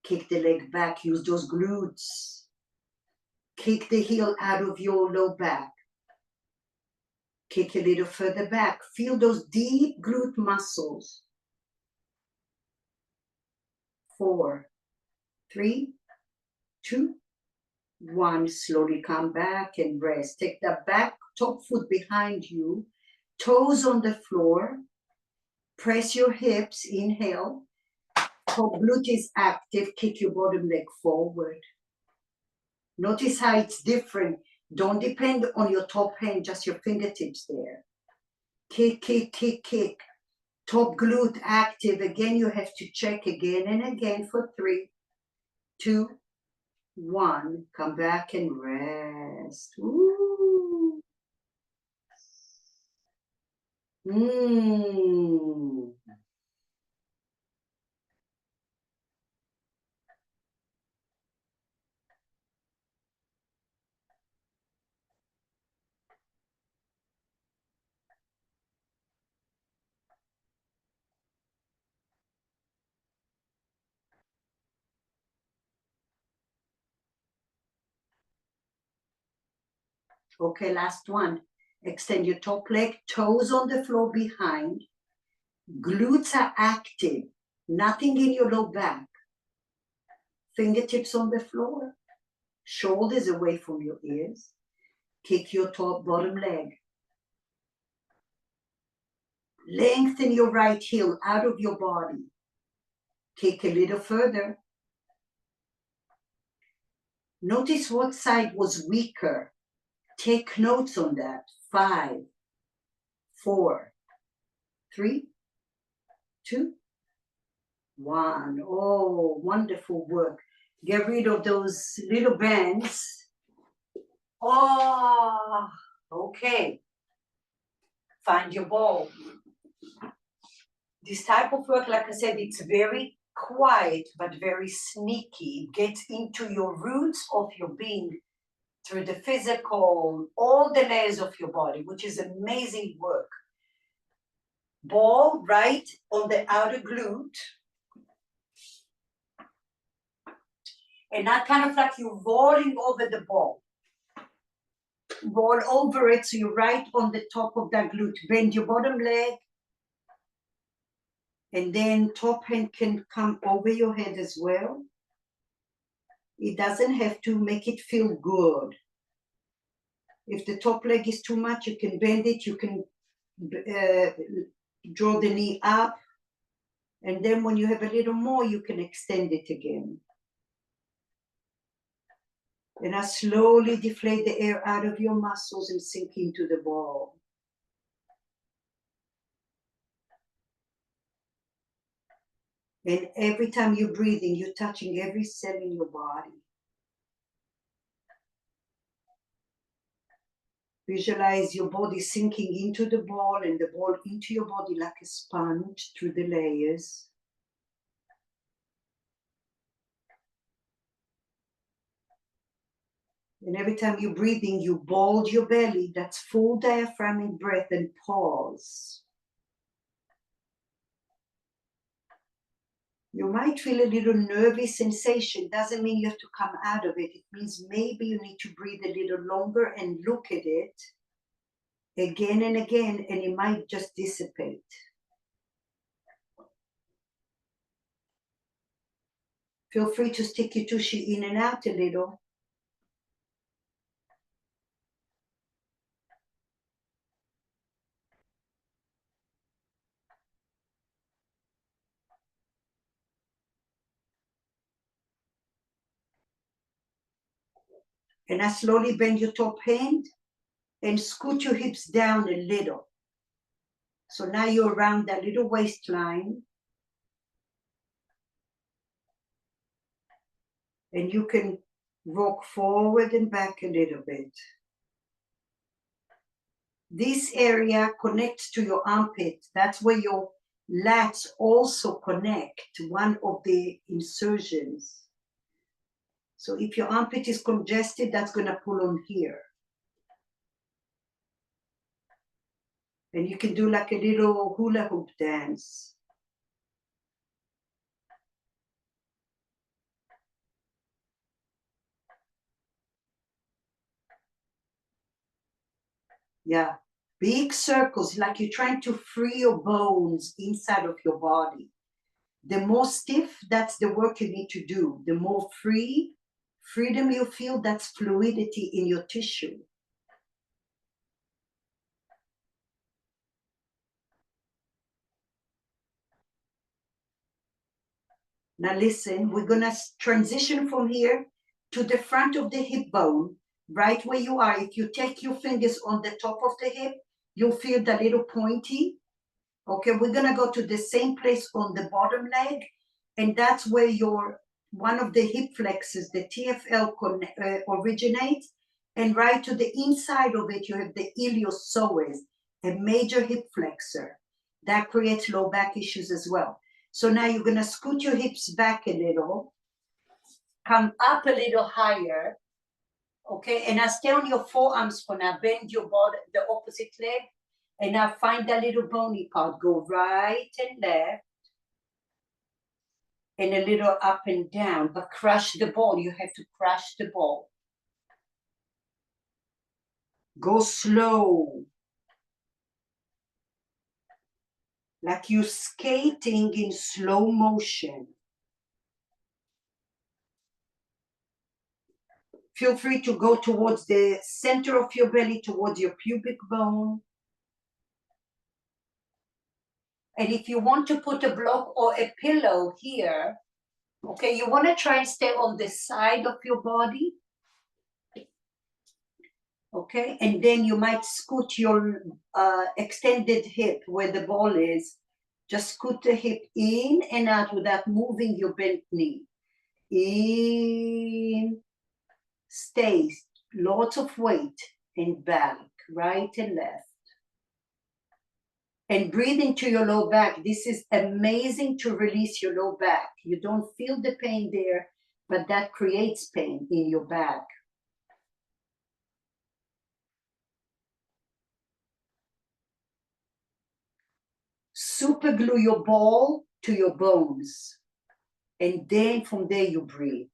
Kick the leg back, use those glutes. Kick the heel out of your low back. Kick a little further back. Feel those deep glute muscles. 4, 3, 2, 1. Slowly come back and rest. Take the back top foot behind you. Toes on the floor. Press your hips. Inhale. Top glute is active. Kick your bottom leg forward. Notice how it's different. Don't depend on your top hand, just your fingertips there. Kick, kick, kick, kick. Top glute active. Again, you have to check again and again for 3, 2, 1. Come back and rest. Ooh. Okay, last one. Extend your top leg, toes on the floor behind. Glutes are active, nothing in your low back. Fingertips on the floor, shoulders away from your ears. Kick your top bottom leg. Lengthen your right heel out of your body. Kick a little further. Notice what side was weaker. Take notes on that. 5, 4, 3, 2, 1. Oh, wonderful work. Get rid of those little bands. Oh, okay. Find your ball. This type of work, like I said, it's very quiet but very sneaky. It gets into your roots of your being through the physical, all the layers of your body, which is amazing work. Ball right on the outer glute. And not kind of like you're rolling over the ball. Roll over it so you're right on the top of that glute. Bend your bottom leg. And then top hand can come over your head as well. It doesn't have to. Make it feel good. If the top leg is too much, you can bend it. You can draw the knee up. And then when you have a little more, you can extend it again. And now slowly deflate the air out of your muscles and sink into the ball. And every time you're breathing, you're touching every cell in your body. Visualize your body sinking into the ball and the ball into your body like a sponge through the layers. And every time you're breathing, you bulge your belly. That's full diaphragmatic breath, and pause. You might feel a little nervy sensation. Doesn't mean you have to come out of it. It means maybe you need to breathe a little longer and look at it again and again, and it might just dissipate. Feel free to stick your tushy in and out a little. And now slowly bend your top hand and scoot your hips down a little. So now you're around that little waistline. And you can rock forward and back a little bit. This area connects to your armpit. That's where your lats also connect, one of the insertions. So if your armpit is congested, that's going to pull on here. And you can do like a little hula hoop dance. Yeah, big circles, like you're trying to free your bones inside of your body. The more stiff, that's the work you need to do. The more freedom you feel, that's fluidity in your tissue. Now listen, we're gonna transition from here to the front of the hip bone, right where you are. If you take your fingers on the top of the hip, you'll feel the little pointy. Okay, we're gonna go to the same place on the bottom leg, and that's where your one of the hip flexors, the TFL, originates, and right to the inside of it, you have the iliopsoas, a major hip flexor. That creates low back issues as well. So now you're gonna scoot your hips back a little, come up a little higher, okay? And now stay on your forearms for now. Bend your body, the opposite leg, and now find that little bony part. Go right and left, and a little up and down, but crush the ball. You have to crush the ball. Go slow. Like you're skating in slow motion. Feel free to go towards the center of your belly, towards your pubic bone. And if you want to put a block or a pillow here, okay, you want to try and stay on the side of your body. Okay, and then you might scoot your extended hip where the ball is. Just scoot the hip in and out without moving your bent knee. In, stay, lots of weight, and back, right and left. And breathe into your low back. This is amazing to release your low back. You don't feel the pain there, but that creates pain in your back. Super glue your ball to your bones. And then from there you breathe.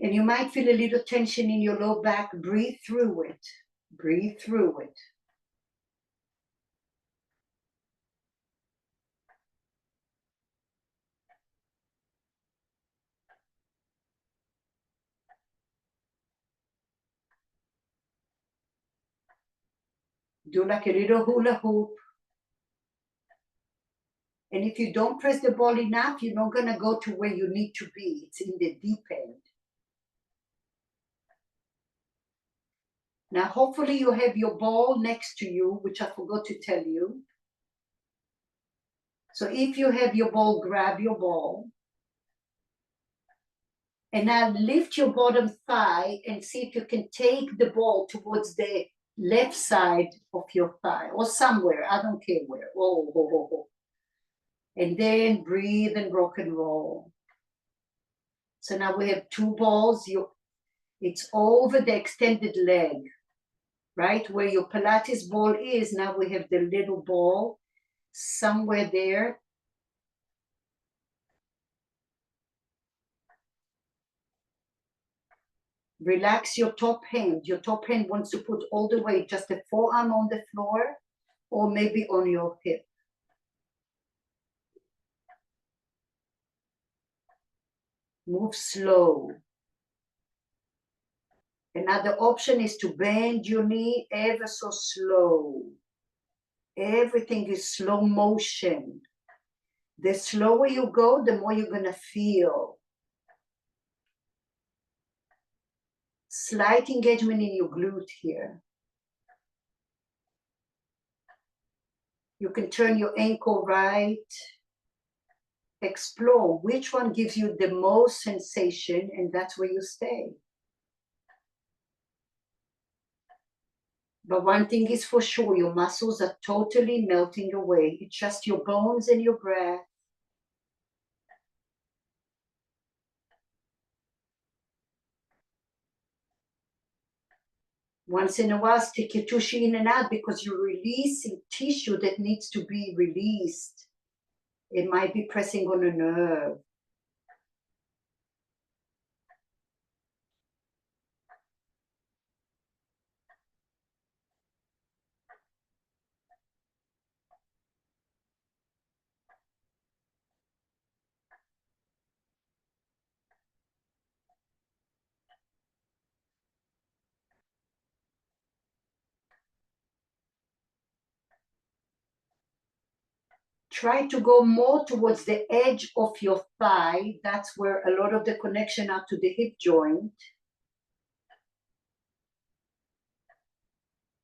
And you might feel a little tension in your low back. Breathe through it. Breathe through it. Do like a little hula hoop. And if you don't press the ball enough, you're not going to go to where you need to be. It's in the deep end. Now, hopefully you have your ball next to you, which I forgot to tell you. So if you have your ball, grab your ball. And now lift your bottom thigh and see if you can take the ball towards the left side of your thigh or somewhere. I don't care where. Oh, oh, oh, oh. And then breathe and rock and roll. So now we have two balls. It's over the extended leg, right? Where your Pilates ball is, now we have the little ball somewhere there. Relax your top hand. Your top hand wants to put all the weight, just the forearm on the floor or maybe on your hip. Move slow. Another option is to bend your knee ever so slow. Everything is slow motion. The slower you go, the more you're gonna feel. Slight engagement in your glute here. You can turn your ankle right. Explore which one gives you the most sensation, and that's where you stay. But one thing is for sure, your muscles are totally melting away. It's just your bones and your breath. Once in a while, stick your tushy in and out because you're releasing tissue that needs to be released. It might be pressing on a nerve. Try to go more towards the edge of your thigh. That's where a lot of the connection up to the hip joint.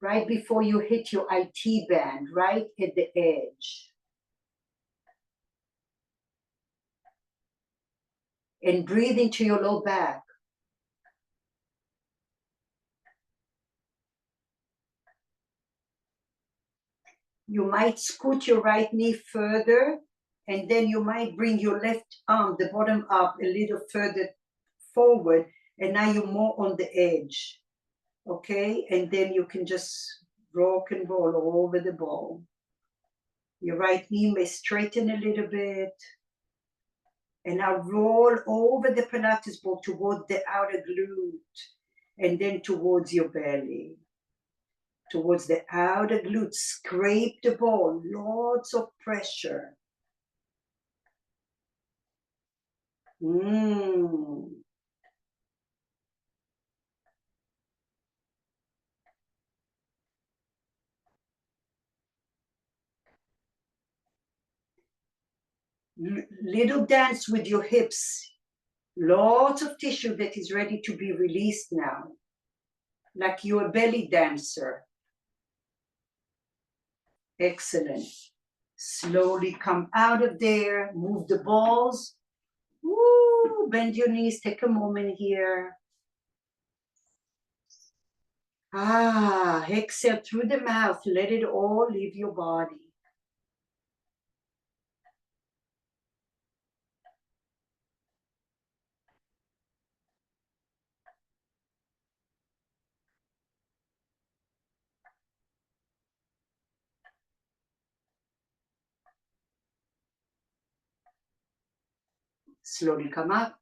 Right before you hit your IT band, right at the edge. And breathe into your low back. You might scoot your right knee further, and then you might bring your left arm, the bottom up, a little further forward, and now you're more on the edge, okay? And then you can just rock and roll all over the ball. Your right knee may straighten a little bit, and now roll over the Pilates ball toward the outer glute. And then towards your belly, towards the outer glutes. Scrape the ball, lots of pressure. Little dance with your hips. Lots of tissue that is ready to be released now. Like you're a belly dancer. Excellent. Slowly come out of there. Move the balls. Woo, bend your knees. Take a moment here. Exhale through the mouth. Let it all leave your body. Slowly come up.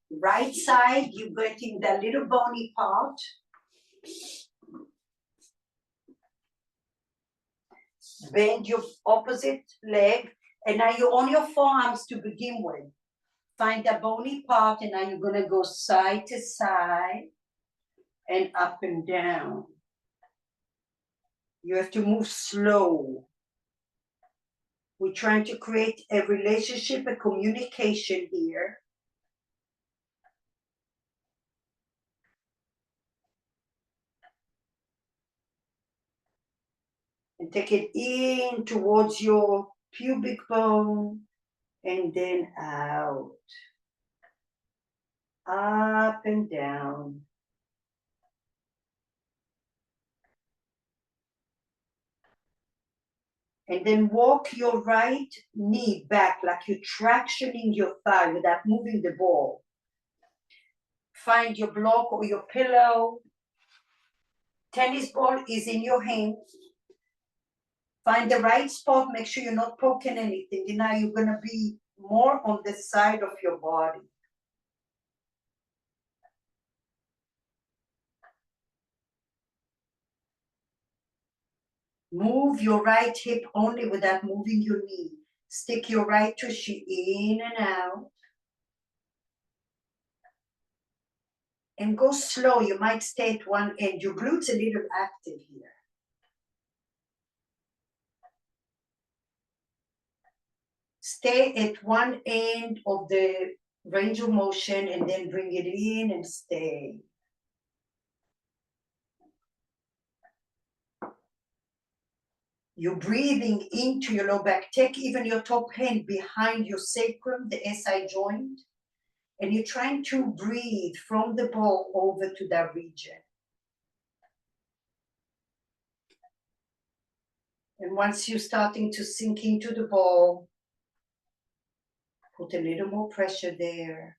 Right side, you're getting the little bony part. Bend your opposite leg, and now you're on your forearms to begin with. Find the bony part, and now you're gonna go side to side and up and down. You have to move slow. We're trying to create a relationship, a communication here. And take it in towards your pubic bone and then out. Up and down. And then walk your right knee back like you're tractioning your thigh without moving the ball. Find your block or your pillow. Tennis ball is in your hand. Find the right spot. Make sure you're not poking anything. And now you're going to be more on the side of your body. Move your right hip only without moving your knee. Stick your right tushy in and out. And go slow. You might stay at one end. Your glutes are a little active here. Stay at one end of the range of motion and then bring it in and stay. You're breathing into your low back. Take even your top hand behind your sacrum, the SI joint, and you're trying to breathe from the ball over to that region. And once you're starting to sink into the ball, put a little more pressure there.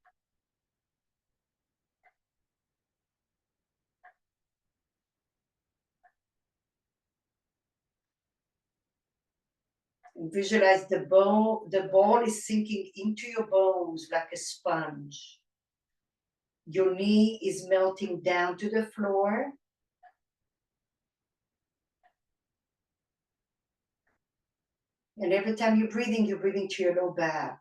And visualize the ball is sinking into your bones like a sponge. Your knee is melting down to the floor. And every time you're breathing to your low back.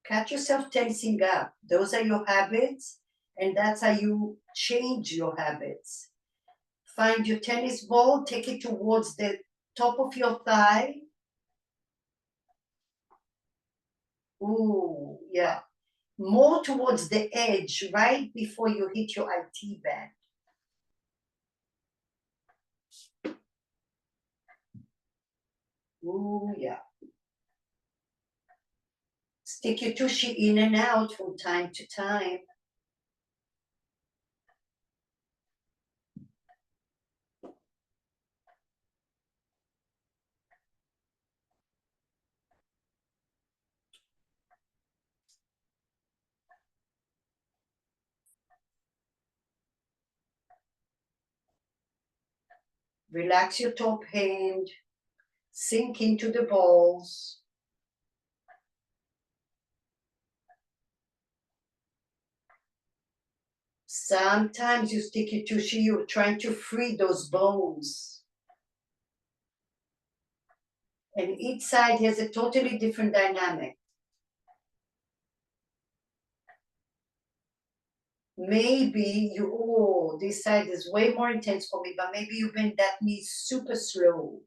Catch yourself tensing up. Those are your habits, and that's how you change your habits. Find your tennis ball, take it towards the top of your thigh. Ooh, yeah. More towards the edge, right before you hit your IT band. Ooh, yeah. Stick your tushy in and out from time to time. Relax your top hand, sink into the balls. Sometimes you stick your tushy, you're trying to free those bones. And each side has a totally different dynamic. Maybe you, oh, this side is way more intense for me, but maybe you bend that knee super slow.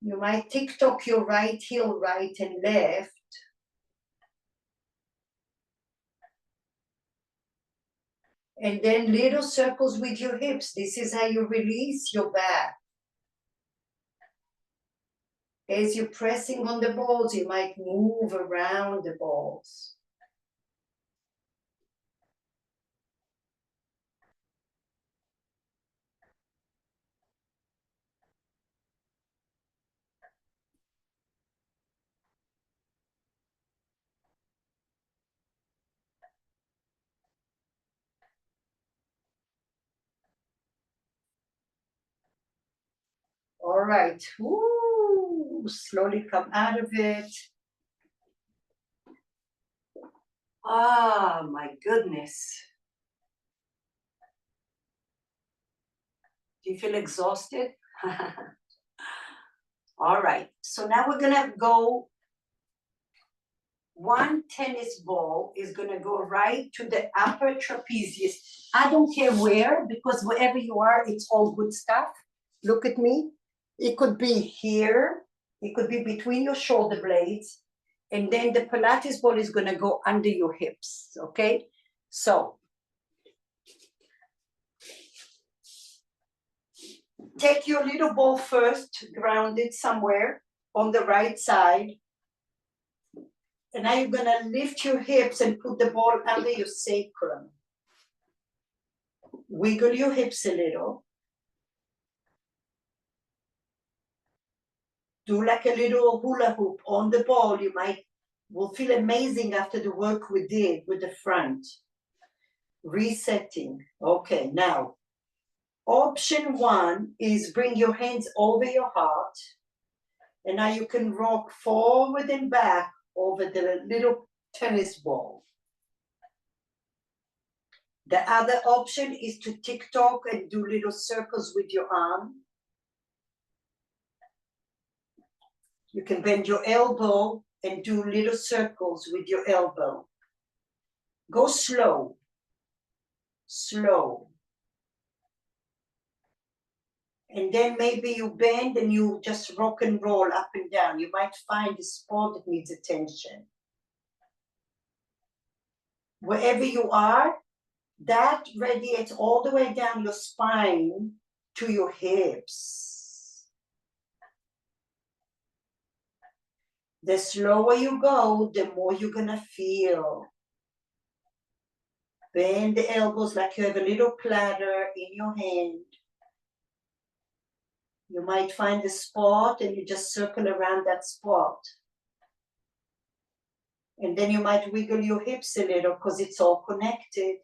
You might tick-tock your right heel right and left. And then little circles with your hips. This is how you release your back. As you're pressing on the balls, you might move around the balls. All right, woo, slowly come out of it. Ah, my goodness. Do you feel exhausted? All right, so now we're gonna go, one tennis ball is gonna go right to the upper trapezius. I don't care where, because wherever you are, it's all good stuff. Look at me. It could be here, it could be between your shoulder blades, and then the Pilates ball is gonna go under your hips, okay? So, take your little ball first, ground it somewhere on the right side. And now you're gonna lift your hips and put the ball under your sacrum. Wiggle your hips a little. Do like a little hula hoop on the ball. You will feel amazing after the work we did with the front. Resetting. Okay, now, option one is bring your hands over your heart. And now you can rock forward and back over the little tennis ball. The other option is to tick-tock and do little circles with your arm. You can bend your elbow and do little circles with your elbow. Go slow, slow. And then maybe you bend and you just rock and roll up and down. You might find a spot that needs attention. Wherever you are, that radiates all the way down your spine to your hips. The slower you go, the more you're gonna feel. Bend the elbows like you have a little platter in your hand. You might find a spot and you just circle around that spot. And then you might wiggle your hips a little because it's all connected.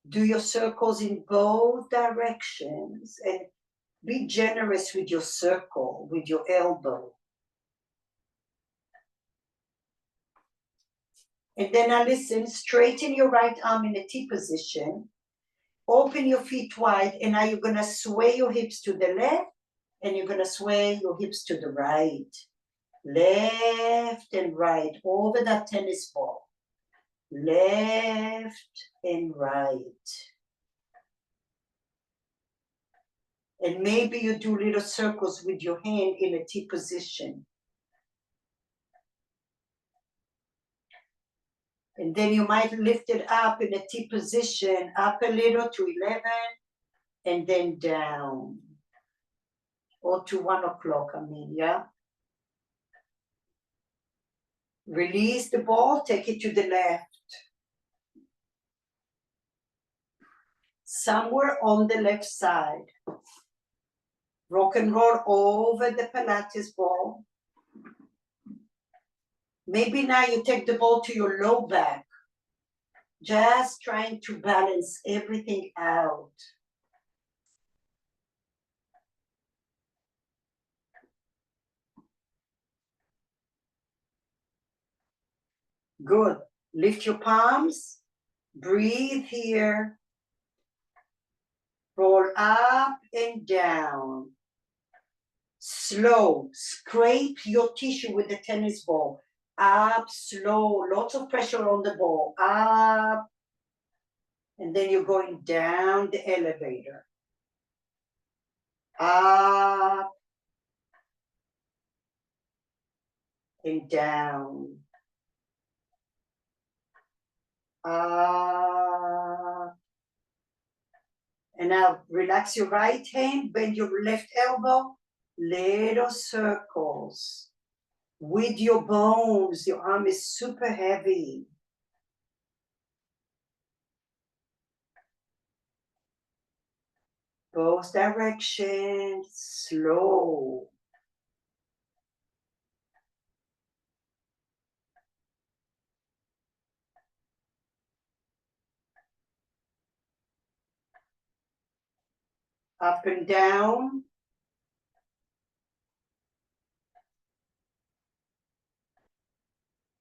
Do your circles in both directions and be generous with your circle, with your elbow. And then now listen, straighten your right arm in a T position. Open your feet wide, and now you're gonna sway your hips to the left, and you're gonna sway your hips to the right. Left and right, over that tennis ball. Left and right. And maybe you do little circles with your hand in a T position. And then you might lift it up in a T position, up a little to 11, and then down. Or to 1 o'clock, I mean, yeah? Release the ball, take it to the left. Somewhere on the left side. Rock and roll over the Pilates ball. Maybe now you take the ball to your low back. Just trying to balance everything out. Good. Lift your palms. Breathe here. Roll up and down. Slow. Scrape your tissue with the tennis ball. Up, slow. Lots of pressure on the ball. Up. And then you're going down the elevator. Up. And down. Up. And now relax your right hand, bend your left elbow, little circles. With your bones, your arm is super heavy. Both directions, slow. Up and down.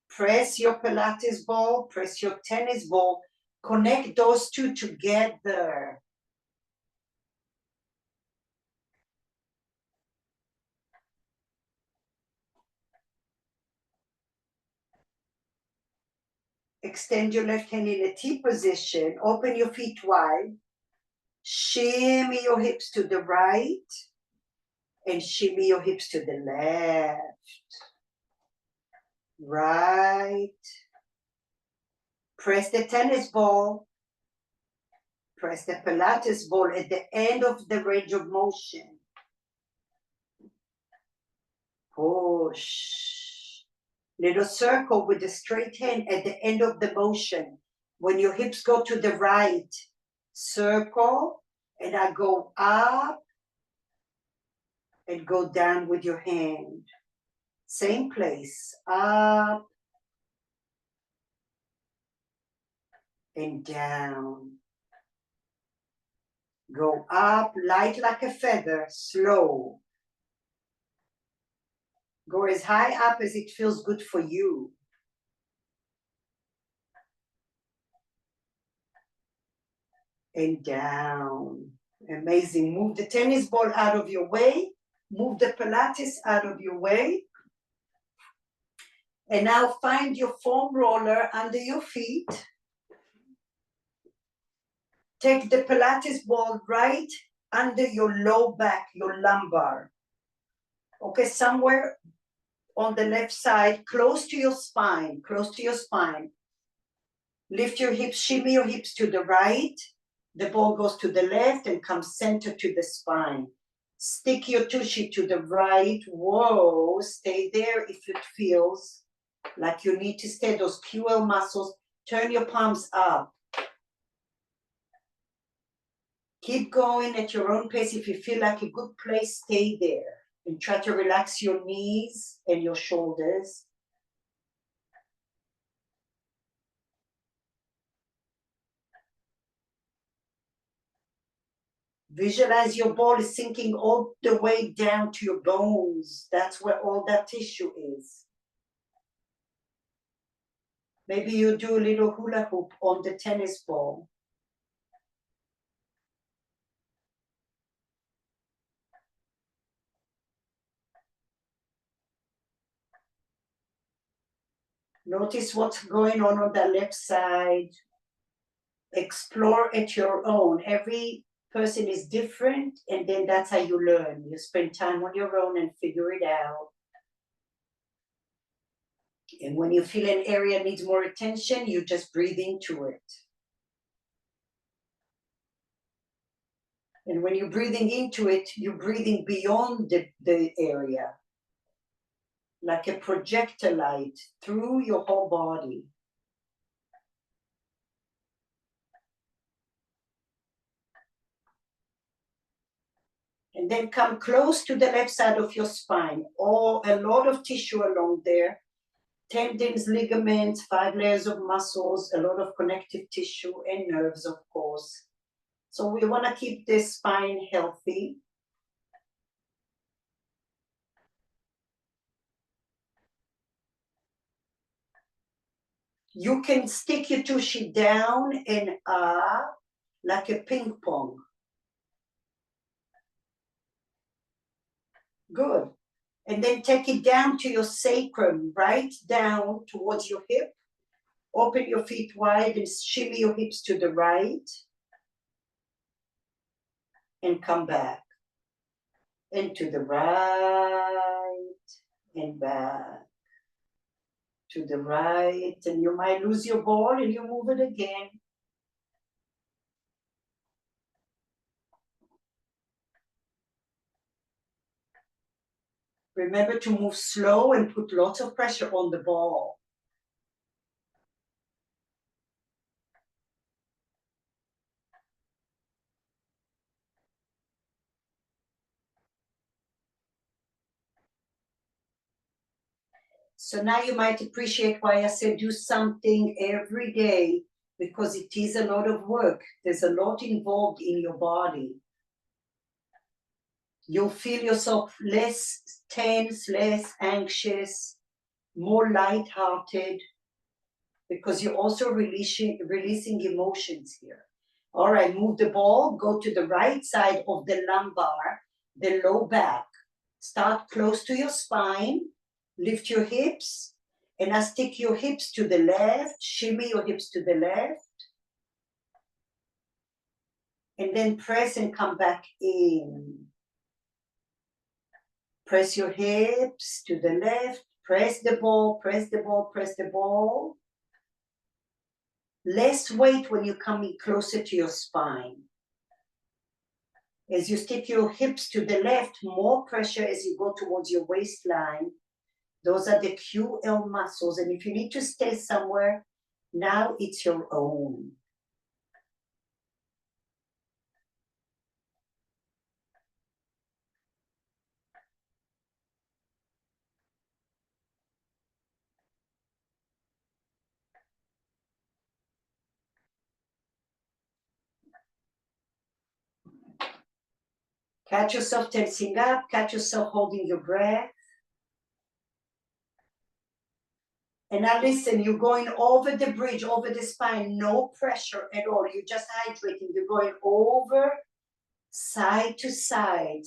Press your Pilates ball, press your tennis ball. Connect those two together. Extend your left hand in a T position. Open your feet wide. Shimmy your hips to the right. And shimmy your hips to the left. Right. Press the tennis ball. Press the Pilates ball at the end of the range of motion. Push. Little circle with the straight hand at the end of the motion. When your hips go to the right, circle, and I go up and go down with your hand. Same place, up and down. Go up, light like a feather, slow. Go as high up as it feels good for you. And down. Amazing. Move the tennis ball out of your way. Move the Pilates out of your way. And now find your foam roller under your feet. Take the Pilates ball right under your low back, your lumbar. Okay, somewhere on the left side, close to your spine, close to your spine. Lift your hips, shimmy your hips to the right. The ball goes to the left and comes center to the spine. Stick your tushy to the right. Whoa, stay there if it feels like you need to stay, those QL muscles. Turn your palms up. Keep going at your own pace. If you feel like a good place, stay there. And try to relax your knees and your shoulders. Visualize your ball is sinking all the way down to your bones. That's where all that tissue is. Maybe you do a little hula hoop on the tennis ball. Notice what's going on the left side. Explore at your own. Every person is different, and then that's how you learn. You spend time on your own and figure it out. And when you feel an area needs more attention, you just breathe into it. And when you're breathing into it, you're breathing beyond the area, like a projector light through your whole body. And then come close to the left side of your spine, or a lot of tissue along there, tendons, ligaments, 5 layers of muscles, a lot of connective tissue and nerves, of course. So we want to keep this spine healthy. You can stick your tushy down and up like a ping pong. Good. And then take it down to your sacrum, right down towards your hip. Open your feet wide and shimmy your hips to the right. And come back. And to the right and back. To the right, and you might lose your ball and you move it again. Remember to move slow and put lots of pressure on the ball. So now you might appreciate why I said do something every day, because it is a lot of work. There's a lot involved in your body. You'll feel yourself less tense, less anxious, more lighthearted, because you're also releasing emotions here. All right, move the ball, go to the right side of the lumbar, the low back. Start close to your spine, lift your hips, and now stick your hips to the left, shimmy your hips to the left, and then press and come back in. Press your hips to the left, press the ball, press the ball, press the ball. Less weight when you're coming closer to your spine. As you stick your hips to the left, more pressure as you go towards your waistline. Those are the QL muscles. And if you need to stay somewhere, now it's your own. Catch yourself tensing up, catch yourself holding your breath. And now listen, you're going over the bridge, over the spine, no pressure at all. You're just hydrating. You're going over, side to side,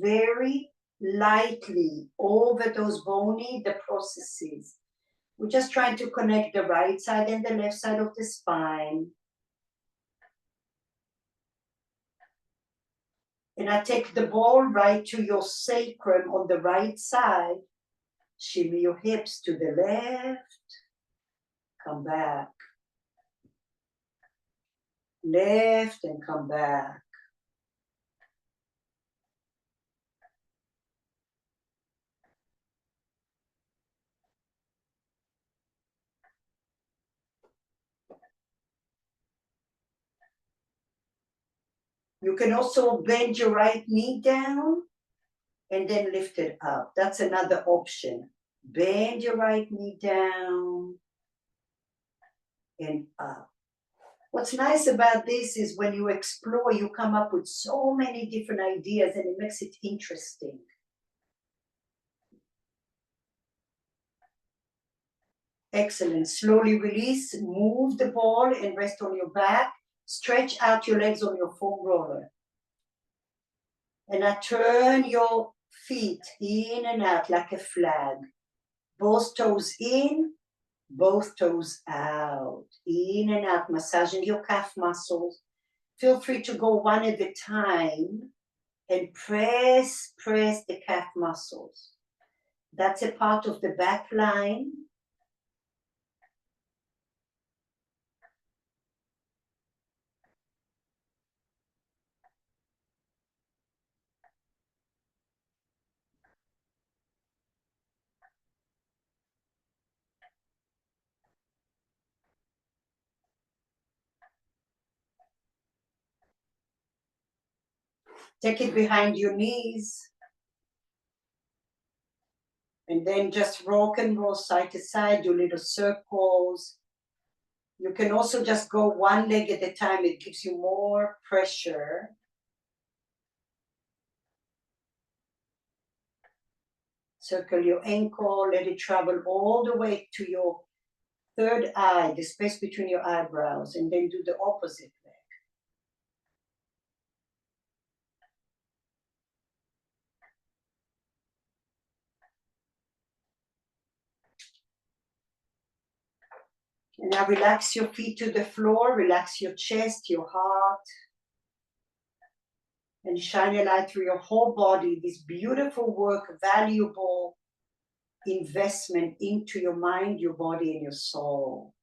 very lightly over those the processes. We're just trying to connect the right side and the left side of the spine. And I take the ball right to your sacrum on the right side. Shimmy your hips to the left. Come back. Left and come back. You can also bend your right knee down and then lift it up. That's another option. Bend your right knee down and up. What's nice about this is when you explore, you come up with so many different ideas and it makes it interesting. Excellent. Slowly release, move the ball and rest on your back. Stretch out your legs on your foam roller. And now turn your feet in and out like a flag. Both toes in, both toes out. In and out, massaging your calf muscles. Feel free to go one at a time and press the calf muscles. That's a part of the back line. Take it behind your knees. And then just rock and roll side to side, do little circles. You can also just go one leg at a time. It gives you more pressure. Circle your ankle, let it travel all the way to your third eye, the space between your eyebrows, and then do the opposite leg. And now relax your feet to the floor, relax your chest, your heart, and shine a light through your whole body. This beautiful work, valuable investment into your mind, your body, and your soul.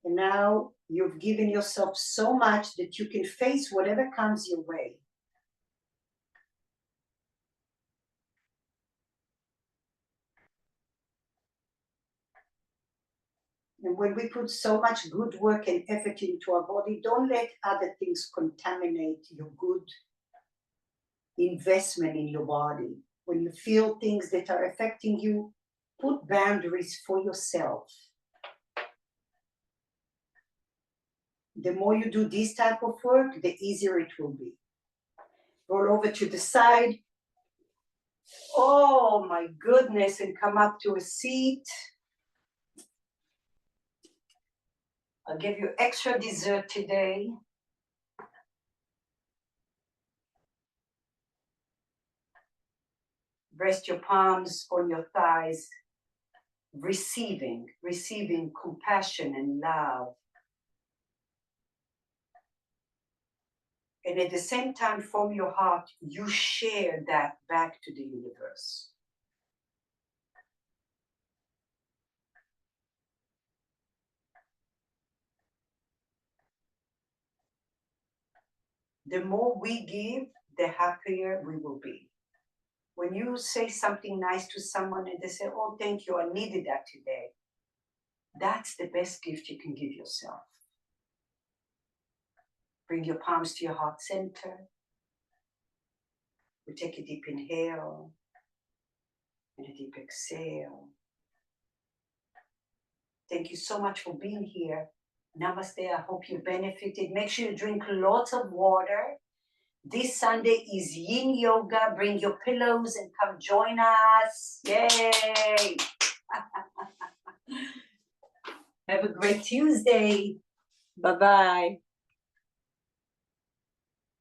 And now you've given yourself so much that you can face whatever comes your way. And when we put so much good work and effort into our body, don't let other things contaminate your good investment in your body. When you feel things that are affecting you, put boundaries for yourself. The more you do this type of work, the easier it will be. Roll over to the side. Oh my goodness, and come up to a seat. I'll give you extra dessert today. Rest your palms on your thighs, receiving compassion and love. And at the same time, from your heart, you share that back to the universe. The more we give, the happier we will be. When you say something nice to someone and they say, oh, thank you, I needed that today. That's the best gift you can give yourself. Bring your palms to your heart center. We take a deep inhale and a deep exhale. Thank you so much for being here. Namaste. I hope you benefited. Make sure you drink lots of water. This Sunday is Yin Yoga. Bring your pillows and come join us. Yay! Have a great Tuesday. Bye-bye.